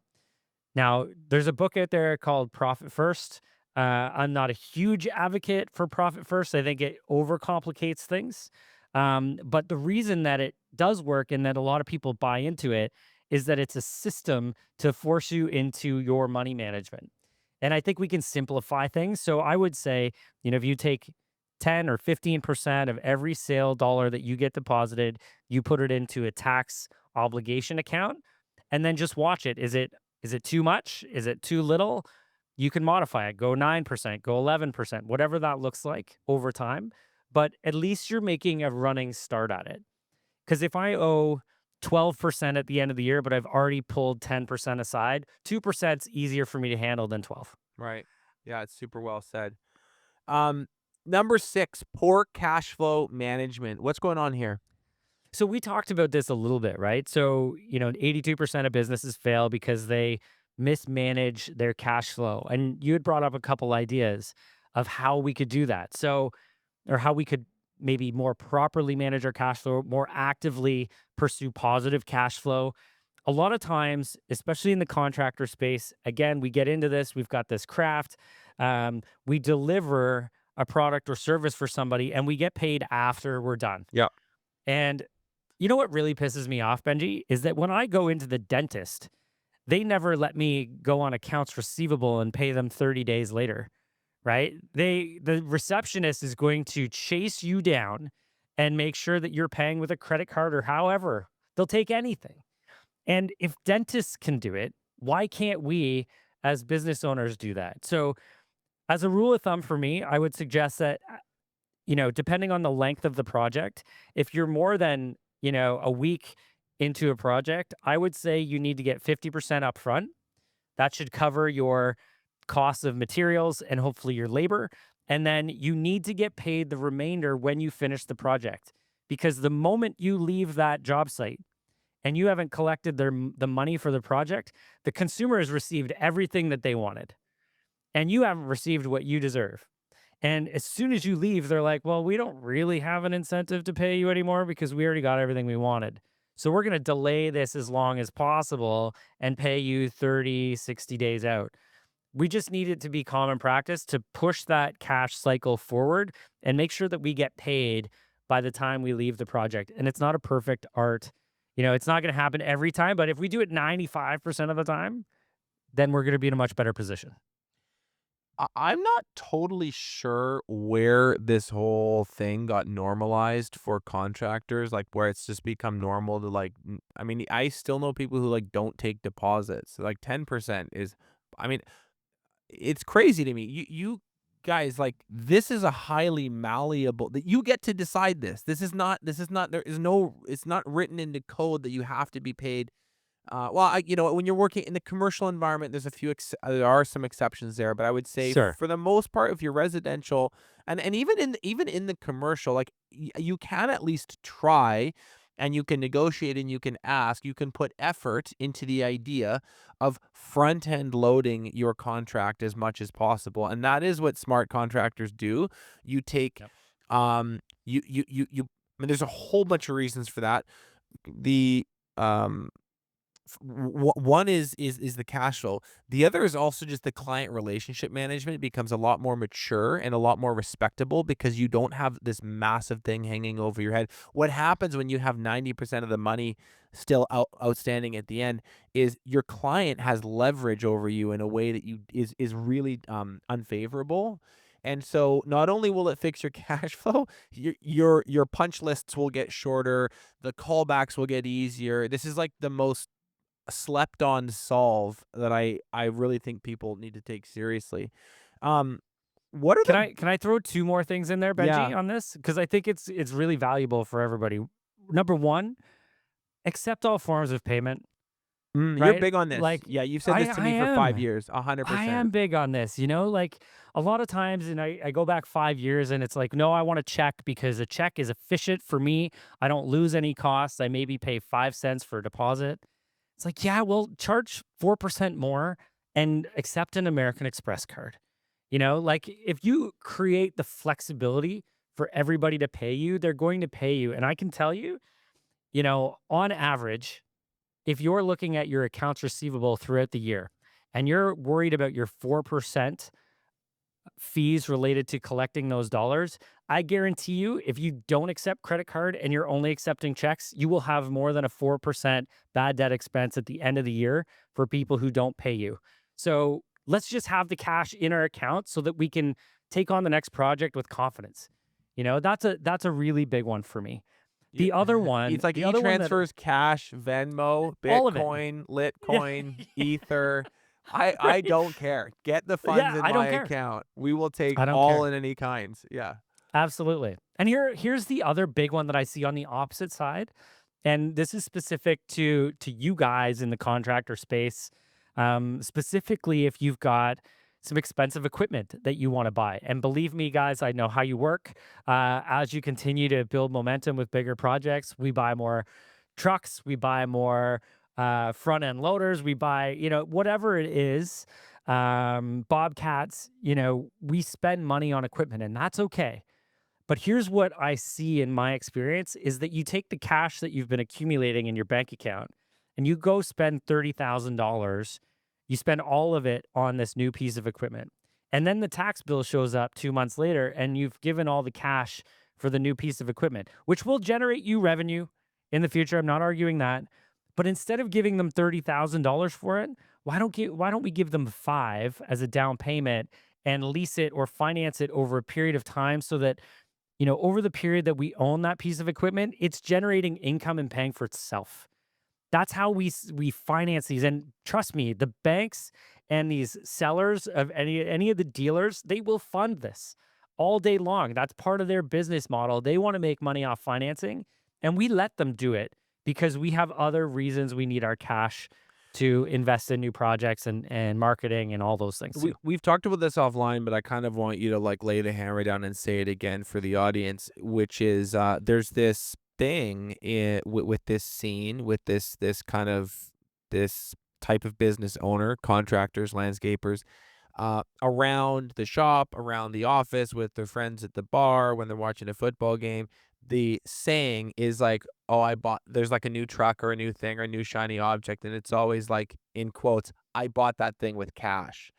Now, there's a book out there called Profit First. I'm not a huge advocate for Profit First. I think it overcomplicates things. But the reason that it does work and that a lot of people buy into it is that it's a system to force you into your money management. And I think we can simplify things. So I would say, if you take 10 or 15% of every sale dollar that you get deposited, you put it into a tax obligation account and then just watch it. Is it too much? Is it too little? You can modify it. Go 9%, go 11%, whatever that looks like over time. But at least you're making a running start at it. Because if I owe 12% at the end of the year, but I've already pulled 10% aside, 2% is easier for me to handle than 12. Right. Yeah, it's super well said. Um, Number 6, poor cash flow management. What's going on here? So we talked about this a little bit, right? So, 82% of businesses fail because they mismanage their cash flow. And you had brought up a couple ideas of how we could do that. So, or how we could maybe more properly manage our cash flow, more actively pursue positive cash flow. A lot of times, especially in the contractor space, again, we get into this, we've got this craft, we deliver a product or service for somebody and we get paid after we're done. Yeah. And you know what really pisses me off, Benji, is that when I go into the dentist, they never let me go on accounts receivable and pay them 30 days later, right? The receptionist is going to chase you down and make sure that you're paying with a credit card or however. They'll take anything. And if dentists can do it, why can't we as business owners do that? So, as a rule of thumb for me, I would suggest that depending on the length of the project, if you're more than, a week into a project, I would say you need to get 50% upfront. That should cover your costs of materials and hopefully your labor. And then you need to get paid the remainder when you finish the project. Because the moment you leave that job site and you haven't collected the money for the project, the consumer has received everything that they wanted and you haven't received what you deserve. And as soon as you leave, they're like, well, we don't really have an incentive to pay you anymore because we already got everything we wanted. So we're going to delay this as long as possible and pay you 30, 60 days out. We just need it to be common practice to push that cash cycle forward and make sure that we get paid by the time we leave the project. And it's not a perfect art. It's not going to happen every time, but if we do it 95% of the time, then we're going to be in a much better position. I'm not totally sure where this whole thing got normalized for contractors, like where it's just become normal to I mean, I still know people who don't take deposits. Like 10% is, I mean, it's crazy to me. You guys, this is a highly malleable that you get to decide this. This is not there is no it's not written into code that you have to be paid. Well, when you're working in the commercial environment, there are some exceptions there, but I would say Sure. for the most part, if you're residential, and even in the commercial, you can at least try, and you can negotiate, and you can ask, you can put effort into the idea of front end loading your contract as much as possible, and that is what smart contractors do. You take, Yep. you. I mean, there's a whole bunch of reasons for that. The um One is the cash flow. The other is also just the client relationship management becomes a lot more mature and a lot more respectable because you don't have this massive thing hanging over your head. What happens when you have 90% of the money still outstanding at the end is your client has leverage over you in a way that is really unfavorable. And so not only will it fix your cash flow, your punch lists will get shorter, the callbacks will get easier. This is like the most slept on solve that I really think people need to take seriously. Um, what are Can the I can I throw two more things in there, Yeah, Benji, on this? Because I think it's really valuable for everybody. Number one, accept all forms of payment, you're right? big on this. Like Yeah, you've said I this to I me for 5 am. years, I 100%. am big on this, like a lot of times, and I go back 5 years and it's like, no, I want a check because a check is efficient for me. I don't lose any costs. I maybe pay 5 cents for a deposit. It's like, yeah, well, charge 4% more and accept an American Express card. Like if you create the flexibility for everybody to pay you, they're going to pay you. And I can tell you, on average, if you're looking at your accounts receivable throughout the year and you're worried about your 4% fees related to collecting those dollars, I guarantee you, if you don't accept credit card and you're only accepting checks, you will have more than a 4% bad debt expense at the end of the year for people who don't pay you. So let's just have the cash in our account so that we can take on the next project with confidence. That's a really big one for me. Yeah, The other it's one, like the other one that e-transfers, cash, Venmo, all of it. Bitcoin, Yeah. Litecoin, Ether. I Right. don't care. Get the funds Yeah, in I my don't care. account. We will take I don't all care. in any kinds. Yeah. Absolutely. And here's the other big one that I see on the opposite side. And this is specific to you guys in the contractor space. Specifically if you've got some expensive equipment that you want to buy. And believe me, guys, I know how you work. As you continue to build momentum with bigger projects, we buy more trucks, we buy more front end loaders, we buy, whatever it is, bobcats, we spend money on equipment, and that's okay. But here's what I see in my experience is that you take the cash that you've been accumulating in your bank account and you go spend $30,000. You spend all of it on this new piece of equipment. And then the tax bill shows up 2 months later and you've given all the cash for the new piece of equipment, which will generate you revenue in the future. I'm not arguing that. But instead of giving them $30,000 for it, why don't we give them five as a down payment and lease it or finance it over a period of time so that over the period that we own that piece of equipment, it's generating income and paying for itself. That's how we finance these. And trust me, the banks and these sellers of any of the dealers, they will fund this all day long. That's part of their business model. They want to make money off financing, and we let them do it because we have other reasons we need our cash to invest in new projects and marketing and all those things too. We've talked about this offline, but I kind of want you to like lay the hammer down and say it again for the audience, which is there's this thing with this scene, with this kind of this type of business owner, contractors, landscapers, around the shop, around the office, with their friends at the bar when they're watching a football game. The saying is like, "Oh, I bought." There's like a new truck or a new thing or a new shiny object, and it's always like in quotes, "I bought that thing with cash,"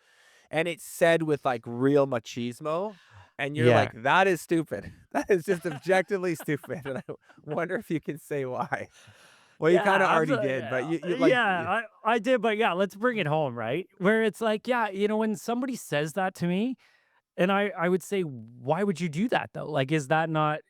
and it's said with like real machismo, and you're Yeah. like, "That is stupid. That is just objectively stupid." And I wonder if you can say why. Well, you Yeah, kind of already absolutely. did, but you like, Yeah, I did, but yeah, let's bring it home, right? Where it's like, yeah, when somebody says that to me, and I would say, why would you do that though? Like, is that not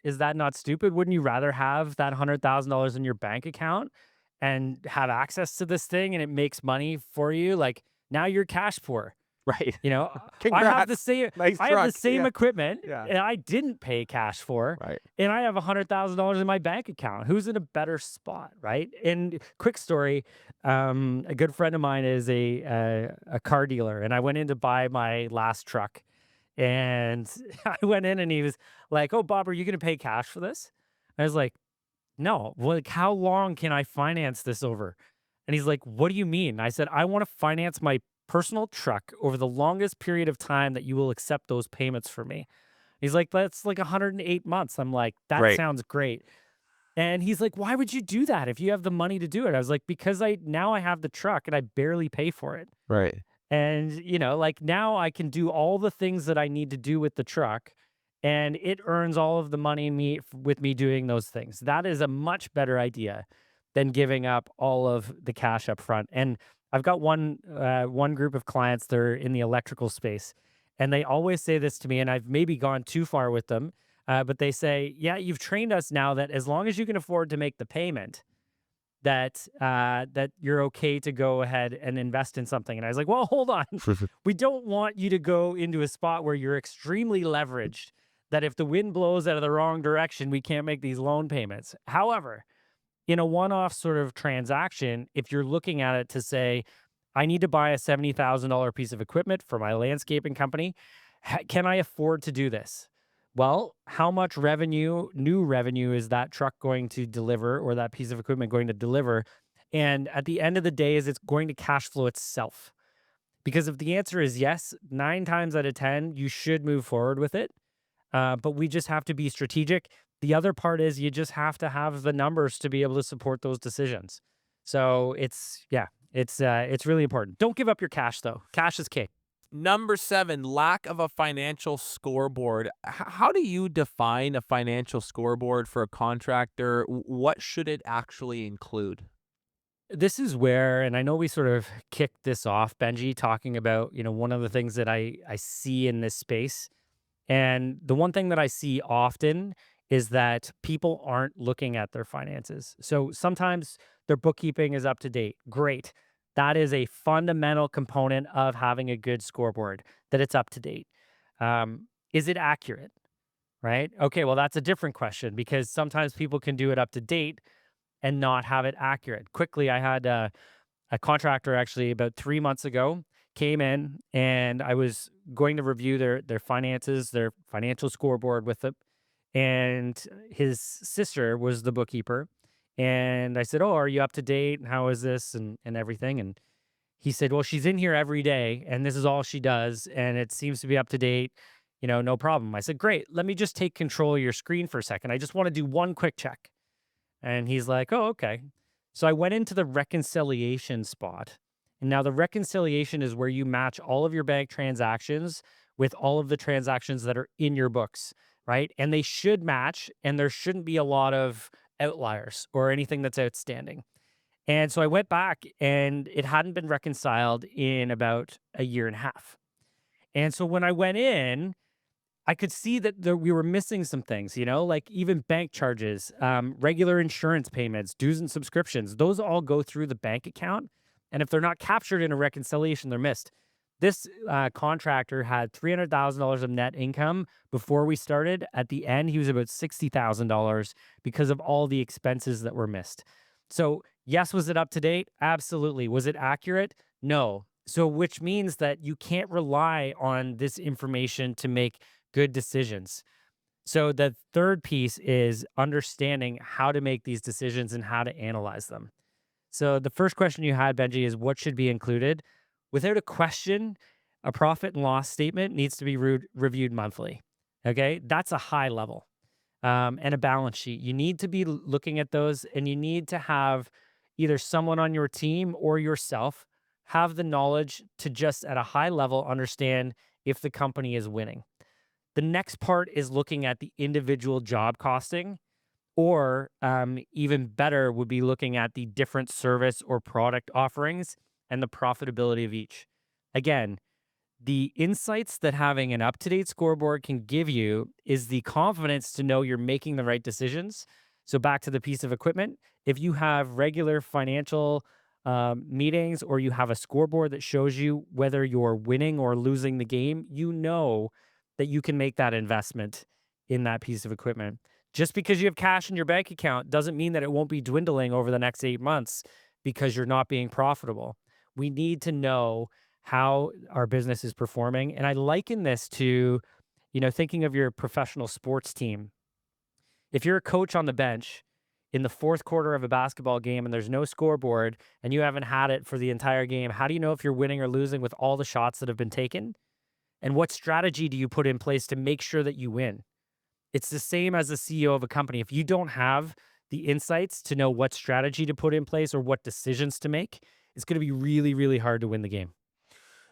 stupid? Wouldn't you rather have that $100,000 in your bank account and have access to this thing and it makes money for you? Like now you're cash poor. right? You know, I have the Congrats, same nice I have the truck. same Yeah, equipment yeah, and I didn't pay cash for, right. and I have $100,000 in my bank account. Who's in a better spot, right? And quick story, a good friend of mine is a car dealer, and I went in to buy my last truck, and I went in and he was like, "Oh, Bob, are you going to pay cash for this?" I was like, "No. Well, like, how long can I finance this over?" And he's like, "What do you mean?" I said, "I want to finance my personal truck over the longest period of time that you will accept those payments for me." He's like, "That's like 108 months." I'm like, "That Right, sounds great." And he's like, "Why would you do that if you have the money to do it?" I was like, "Because I have the truck and I barely pay for it. right. And, like now I can do all the things that I need to do with the truck and it earns all of the money with me doing those things." That is a much better idea than giving up all of the cash up front. And I've got one group of clients that are in the electrical space, and they always say this to me, and I've maybe gone too far with them, but they say, "Yeah, you've trained us now that as long as you can afford to make the payment, that you're okay to go ahead and invest in something." And I was like, "Well, hold on. We don't want you to go into a spot where you're extremely leveraged, that if the wind blows out of the wrong direction, we can't make these loan payments." However, in a one-off sort of transaction, if you're looking at it to say, "I need to buy a $70,000 piece of equipment for my landscaping company. Can I afford to do this?" Well, how much new revenue is that truck going to deliver or that piece of equipment going to deliver? And at the end of the day, is it's going to cash flow itself? Because if the answer is yes, 9 times out of 10, you should move forward with it. But we just have to be strategic. The other part is you just have to have the numbers to be able to support those decisions. So it's really important. Don't give up your cash though. Cash is king. Number 7, lack of a financial scoreboard. How do you define a financial scoreboard for a contractor? What should it actually include? This is where, and I know we sort of kicked this off, Benji, talking about, one of the things that I see in this space. And the one thing that I see often is that people aren't looking at their finances. So sometimes their bookkeeping is up to date. Great. That is a fundamental component of having a good scoreboard, that it's up to date. Is it accurate? Right. Okay. Well, that's a different question because sometimes people can do it up to date and not have it accurate. Quickly, I had a contractor actually about 3 months ago came in and I was going to review their finances, their financial scoreboard with them. And his sister was the bookkeeper. And I said, "Oh, are you up to date? And how is this and everything?" And he said, "Well, she's in here every day and this is all she does. And it seems to be up to date, no problem." I said, "Great. Let me just take control of your screen for a second. I just want to do one quick check." And he's like, "Oh, okay." So I went into the reconciliation spot. And now the reconciliation is where you match all of your bank transactions with all of the transactions that are in your books, right? And they should match, and there shouldn't be a lot of outliers or anything that's outstanding. And so I went back and it hadn't been reconciled in about a year and a half. And so when I went in, I could see that we were missing some things, like even bank charges, regular insurance payments, dues and subscriptions. Those all go through the bank account. And if they're not captured in a reconciliation, they're missed. This contractor had $300,000 of net income before we started. At the end, he was about $60,000 because of all the expenses that were missed. So, yes, was it up to date? Absolutely. Was it accurate? No. So, which means that you can't rely on this information to make good decisions. So the third piece is understanding how to make these decisions and how to analyze them. So the first question you had, Benji, is what should be included? Without a question, a profit and loss statement needs to be reviewed monthly. Okay, that's a high level. And a balance sheet. You need to be looking at those, and you need to have either someone on your team or yourself have the knowledge to just at a high level understand if the company is winning. The next part is looking at the individual job costing, or even better, would be looking at the different service or product offerings and the profitability of each. Again, the insights that having an up to date scoreboard can give you is the confidence to know you're making the right decisions. So, back to the piece of equipment, if you have regular financial meetings or you have a scoreboard that shows you whether you're winning or losing the game, you know that you can make that investment in that piece of equipment. Just because you have cash in your bank account doesn't mean that it won't be dwindling over the next 8 months because you're not being profitable. We need to know how our business is performing. And I liken this to, thinking of your professional sports team. If you're a coach on the bench in the fourth quarter of a basketball game and there's no scoreboard and you haven't had it for the entire game, how do you know if you're winning or losing with all the shots that have been taken? And what strategy do you put in place to make sure that you win? It's the same as the CEO of a company. If you don't have the insights to know what strategy to put in place or what decisions to make, it's going to be really, really hard to win the game.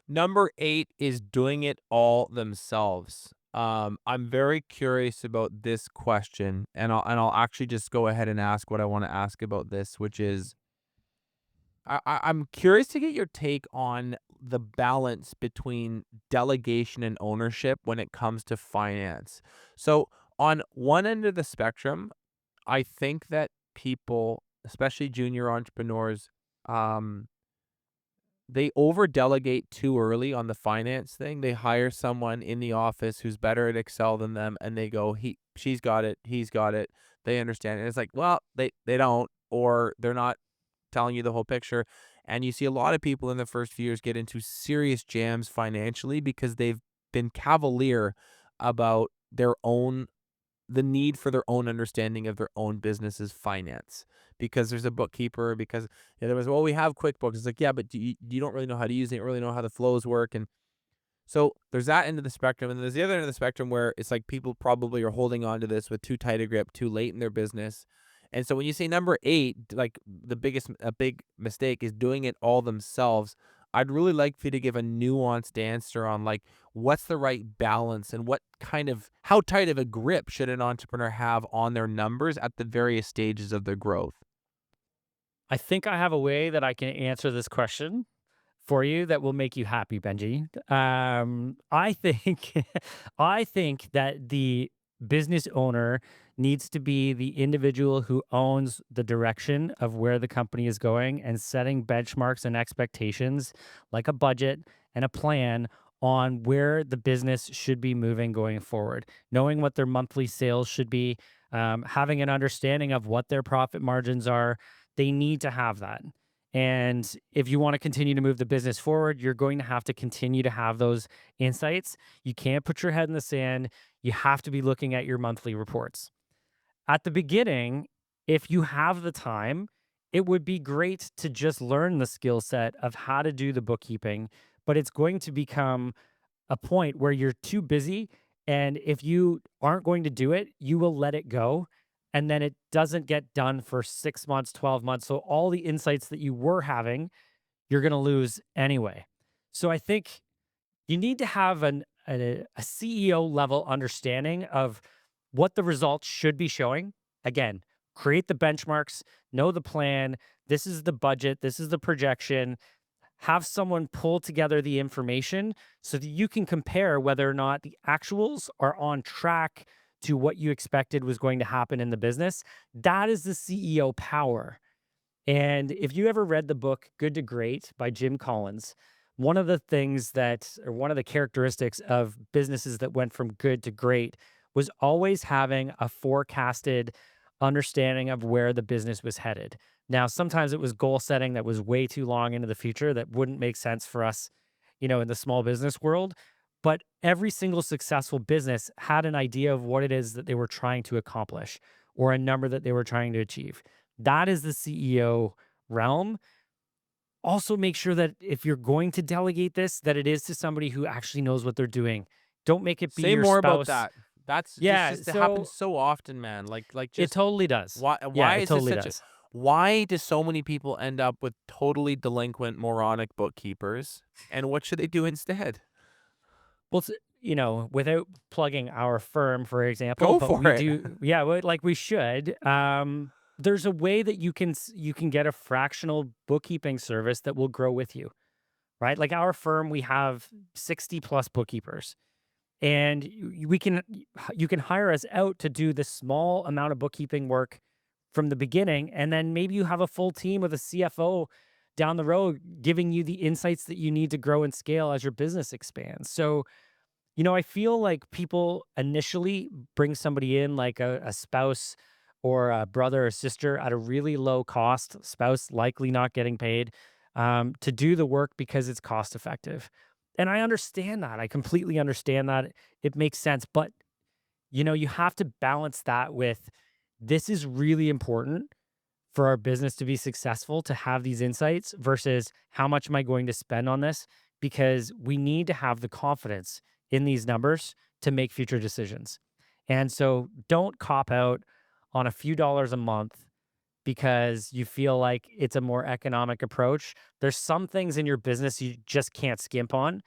Number 8 is doing it all themselves. I'm very curious about this question, and I'll actually just go ahead and ask what I want to ask about this, which is I'm curious to get your take on the balance between delegation and ownership when it comes to finance. So, on one end of the spectrum, I think that people, especially junior entrepreneurs, um, they over delegate too early on the finance thing. They hire someone in the office who's better at Excel than them, and they go, she's got it, he's got it. They understand it. And it's like, well, they don't, or they're not telling you the whole picture. And you see a lot of people in the first few years get into serious jams financially because they've been cavalier about the need for their own understanding of their own business's finance, because there's a bookkeeper, because there was, well, we have QuickBooks. It's like, yeah, but you don't really know how to use it. You don't really know how the flows work. And so there's that end of the spectrum. And there's the other end of the spectrum where it's like people probably are holding on to this with too tight a grip too late in their business. And so when you say number 8, like a big mistake is doing it all themselves. I'd really like for you to give a nuanced answer on like what's the right balance and what kind of how tight of a grip should an entrepreneur have on their numbers at the various stages of their growth. I think I have a way that I can answer this question for you that will make you happy, Benji. I think I think that the business owner needs to be the individual who owns the direction of where the company is going and setting benchmarks and expectations like a budget and a plan on where the business should be moving going forward, knowing what their monthly sales should be, having an understanding of what their profit margins are. They need to have that. And if you want to continue to move the business forward, you're going to have to continue to have those insights. You can't put your head in the sand. You have to be looking at your monthly reports. At the beginning, if you have the time, it would be great to just learn the skill set of how to do the bookkeeping, but it's going to become a point where you're too busy. And if you aren't going to do it, you will let it go. And then it doesn't get done for 6 months, 12 months. So all the insights that you were having, you're going to lose anyway. So I think you need to have a CEO level understanding of what the results should be showing. Again, create the benchmarks, know the plan. This is the budget, this is the projection. Have someone pull together the information so that you can compare whether or not the actuals are on track to what you expected was going to happen in the business. That is the CEO power. And if you ever read the book Good to Great by Jim Collins, one of the things that, or one of the characteristics of businesses that went from good to great was always having a forecasted understanding of where the business was headed. Now, sometimes it was goal setting that was way too long into the future that wouldn't make sense for us, in the small business world. But every single successful business had an idea of what it is that they were trying to accomplish or a number that they were trying to achieve. That is the CEO realm. Also, make sure that if you're going to delegate this, that it is to somebody who actually knows what they're doing. Don't make it be Say your more about spouse. that. That's Yeah, just it happens so so often, man. Like it just totally does. Yeah, why it is this totally such a does. why do so many people end up with totally delinquent, moronic bookkeepers? And what should they do instead? Well, without plugging our firm, for example, Go but for we it. do, yeah, like we should. There's a way that you can get a fractional bookkeeping service that will grow with you, right? Like our firm, we have 60 plus bookkeepers, and you can hire us out to do the small amount of bookkeeping work from the beginning, and then maybe you have a full team with a CFO down the road giving you the insights that you need to grow and scale as your business expands. So I feel like people initially bring somebody in like a spouse or a brother or sister at a really low cost, spouse likely not getting paid, to do the work because it's cost effective. And I understand that. I completely understand that. It makes sense. But, you have to balance that with this is really important for our business to be successful to have these insights versus how much am I going to spend on this? Because we need to have the confidence in these numbers to make future decisions. And so don't cop out on a few dollars a month because you feel like it's a more economic approach. There's some things in your business you just can't skimp on,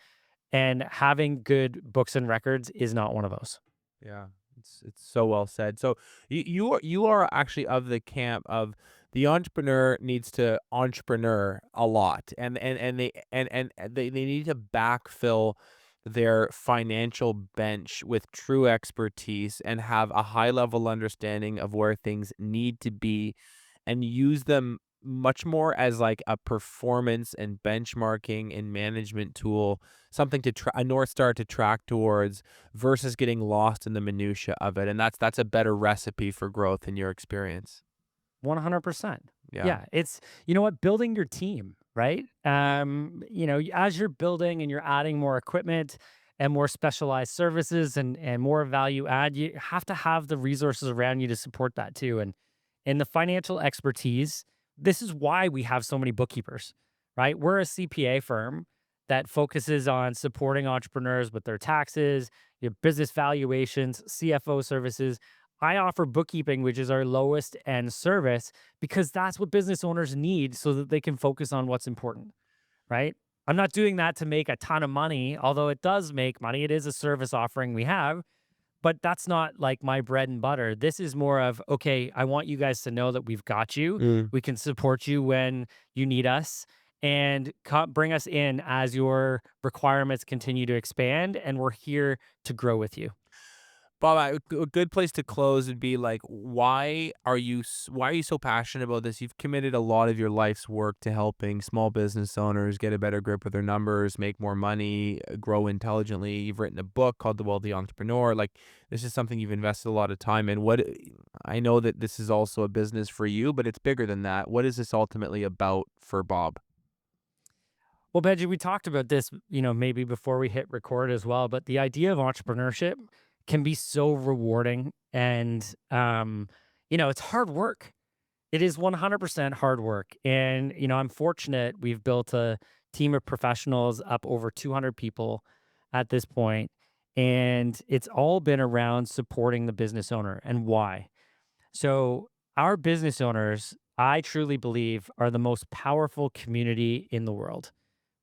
and having good books and records is not one of those. Yeah, it's so well said. So you are actually of the camp of the entrepreneur needs to entrepreneur a lot, and they need to backfill their financial bench with true expertise and have a high level understanding of where things need to be and use them much more as like a performance and benchmarking and management tool, something to a north star to track towards versus getting lost in the minutia of it. And that's a better recipe for growth in your experience. 100%. Yeah. Yeah, it's what, building your team, right? As you're building and you're adding more equipment and more specialized services and more value add, you have to have the resources around you to support that too. And the financial expertise, this is why we have so many bookkeepers, right? We're a CPA firm that focuses on supporting entrepreneurs with their taxes, your business valuations, CFO services. I offer bookkeeping, which is our lowest end service, because that's what business owners need so that they can focus on what's important, right? I'm not doing that to make a ton of money, although it does make money. It is a service offering we have, but that's not like my bread and butter. This is more of, okay, I want you guys to know that we've got you. Mm. We can support you when you need us and bring us in as your requirements continue to expand. And we're here to grow with you. Bob, a good place to close would be like, why are you so passionate about this? You've committed a lot of your life's work to helping small business owners get a better grip of their numbers, make more money, grow intelligently. You've written a book called The Wealthy Entrepreneur. Like, this is something you've invested a lot of time in. I know that this is also a business for you, but it's bigger than that. What is this ultimately about for Bob? Well, Benji, we talked about this, maybe before we hit record as well, but the idea of entrepreneurship can be so rewarding and, it's hard work. It is 100% hard work. And, I'm fortunate we've built a team of professionals up over 200 people at this point, and it's all been around supporting the business owner and why. So, our business owners, I truly believe, are the most powerful community in the world,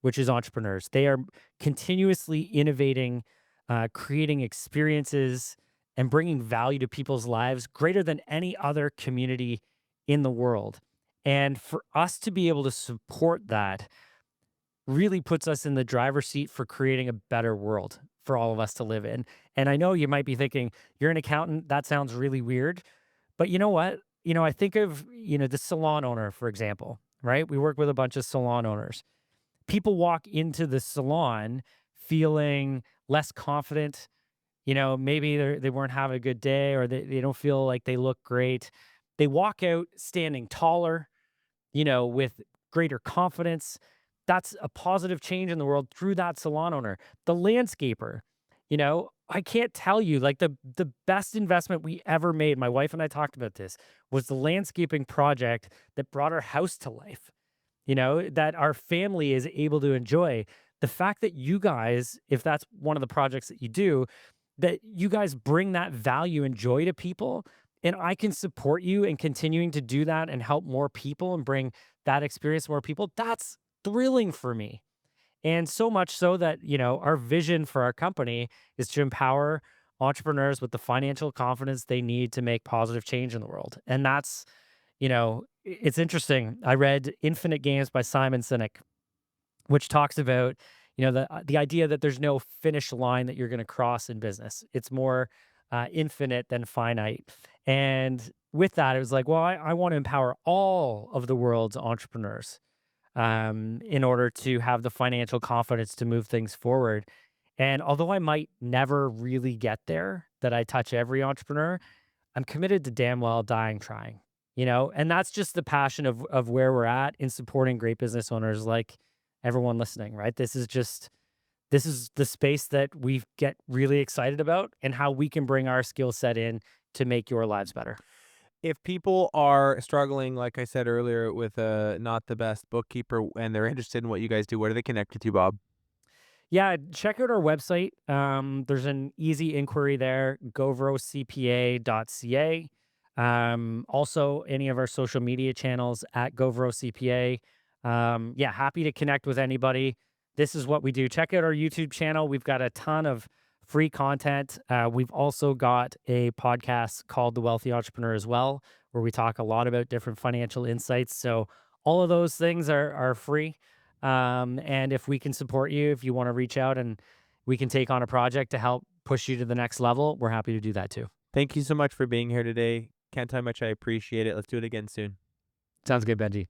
which is entrepreneurs. They are continuously innovating, creating experiences, and bringing value to people's lives greater than any other community in the world. And for us to be able to support that really puts us in the driver's seat for creating a better world for all of us to live in. And I know you might be thinking, you're an accountant. That sounds really weird. But you know what? I think of, the salon owner, for example, right? We work with a bunch of salon owners. People walk into the salon feeling less confident. Maybe they weren't having a good day, or they don't feel like they look great. They walk out standing taller, with greater confidence. That's a positive change in the world through that salon owner. The landscaper, I can't tell you, like, the best investment we ever made, my wife and I talked about this, was the landscaping project that brought our house to life, that our family is able to enjoy. The fact that you guys, if that's one of the projects that you do, that you guys bring that value and joy to people, and I can support you in continuing to do that and help more people and bring that experience to more people, that's thrilling for me. And so much so that, our vision for our company is to empower entrepreneurs with the financial confidence they need to make positive change in the world. And that's, it's interesting. I read Infinite Games by Simon Sinek, which talks about, the idea that there's no finish line that you're going to cross in business. It's more infinite than finite. And with that, it was like, well, I want to empower all of the world's entrepreneurs, in order to have the financial confidence to move things forward. And although I might never really get there, that I touch every entrepreneur, I'm committed to damn well dying trying, and that's just the passion of where we're at in supporting great business owners like everyone listening, right? This is the space that we get really excited about and how we can bring our skill set in to make your lives better. If people are struggling, like I said earlier, with not the best bookkeeper and they're interested in what you guys do, where do they connect you to, Bob? Yeah, check out our website. There's an easy inquiry there, govrocpa.ca. Also, any of our social media channels at govrocpa. Yeah, happy to connect with anybody. This is what we do. Check out our YouTube channel. We've got a ton of free content. We've also got a podcast called The Wealthy Entrepreneur as well, where we talk a lot about different financial insights. So all of those things are free. And if we can support you, if you want to reach out and we can take on a project to help push you to the next level, we're happy to do that too. Thank you so much for being here today. Can't tell you how much I appreciate it. Let's do it again soon. Sounds good, Benji.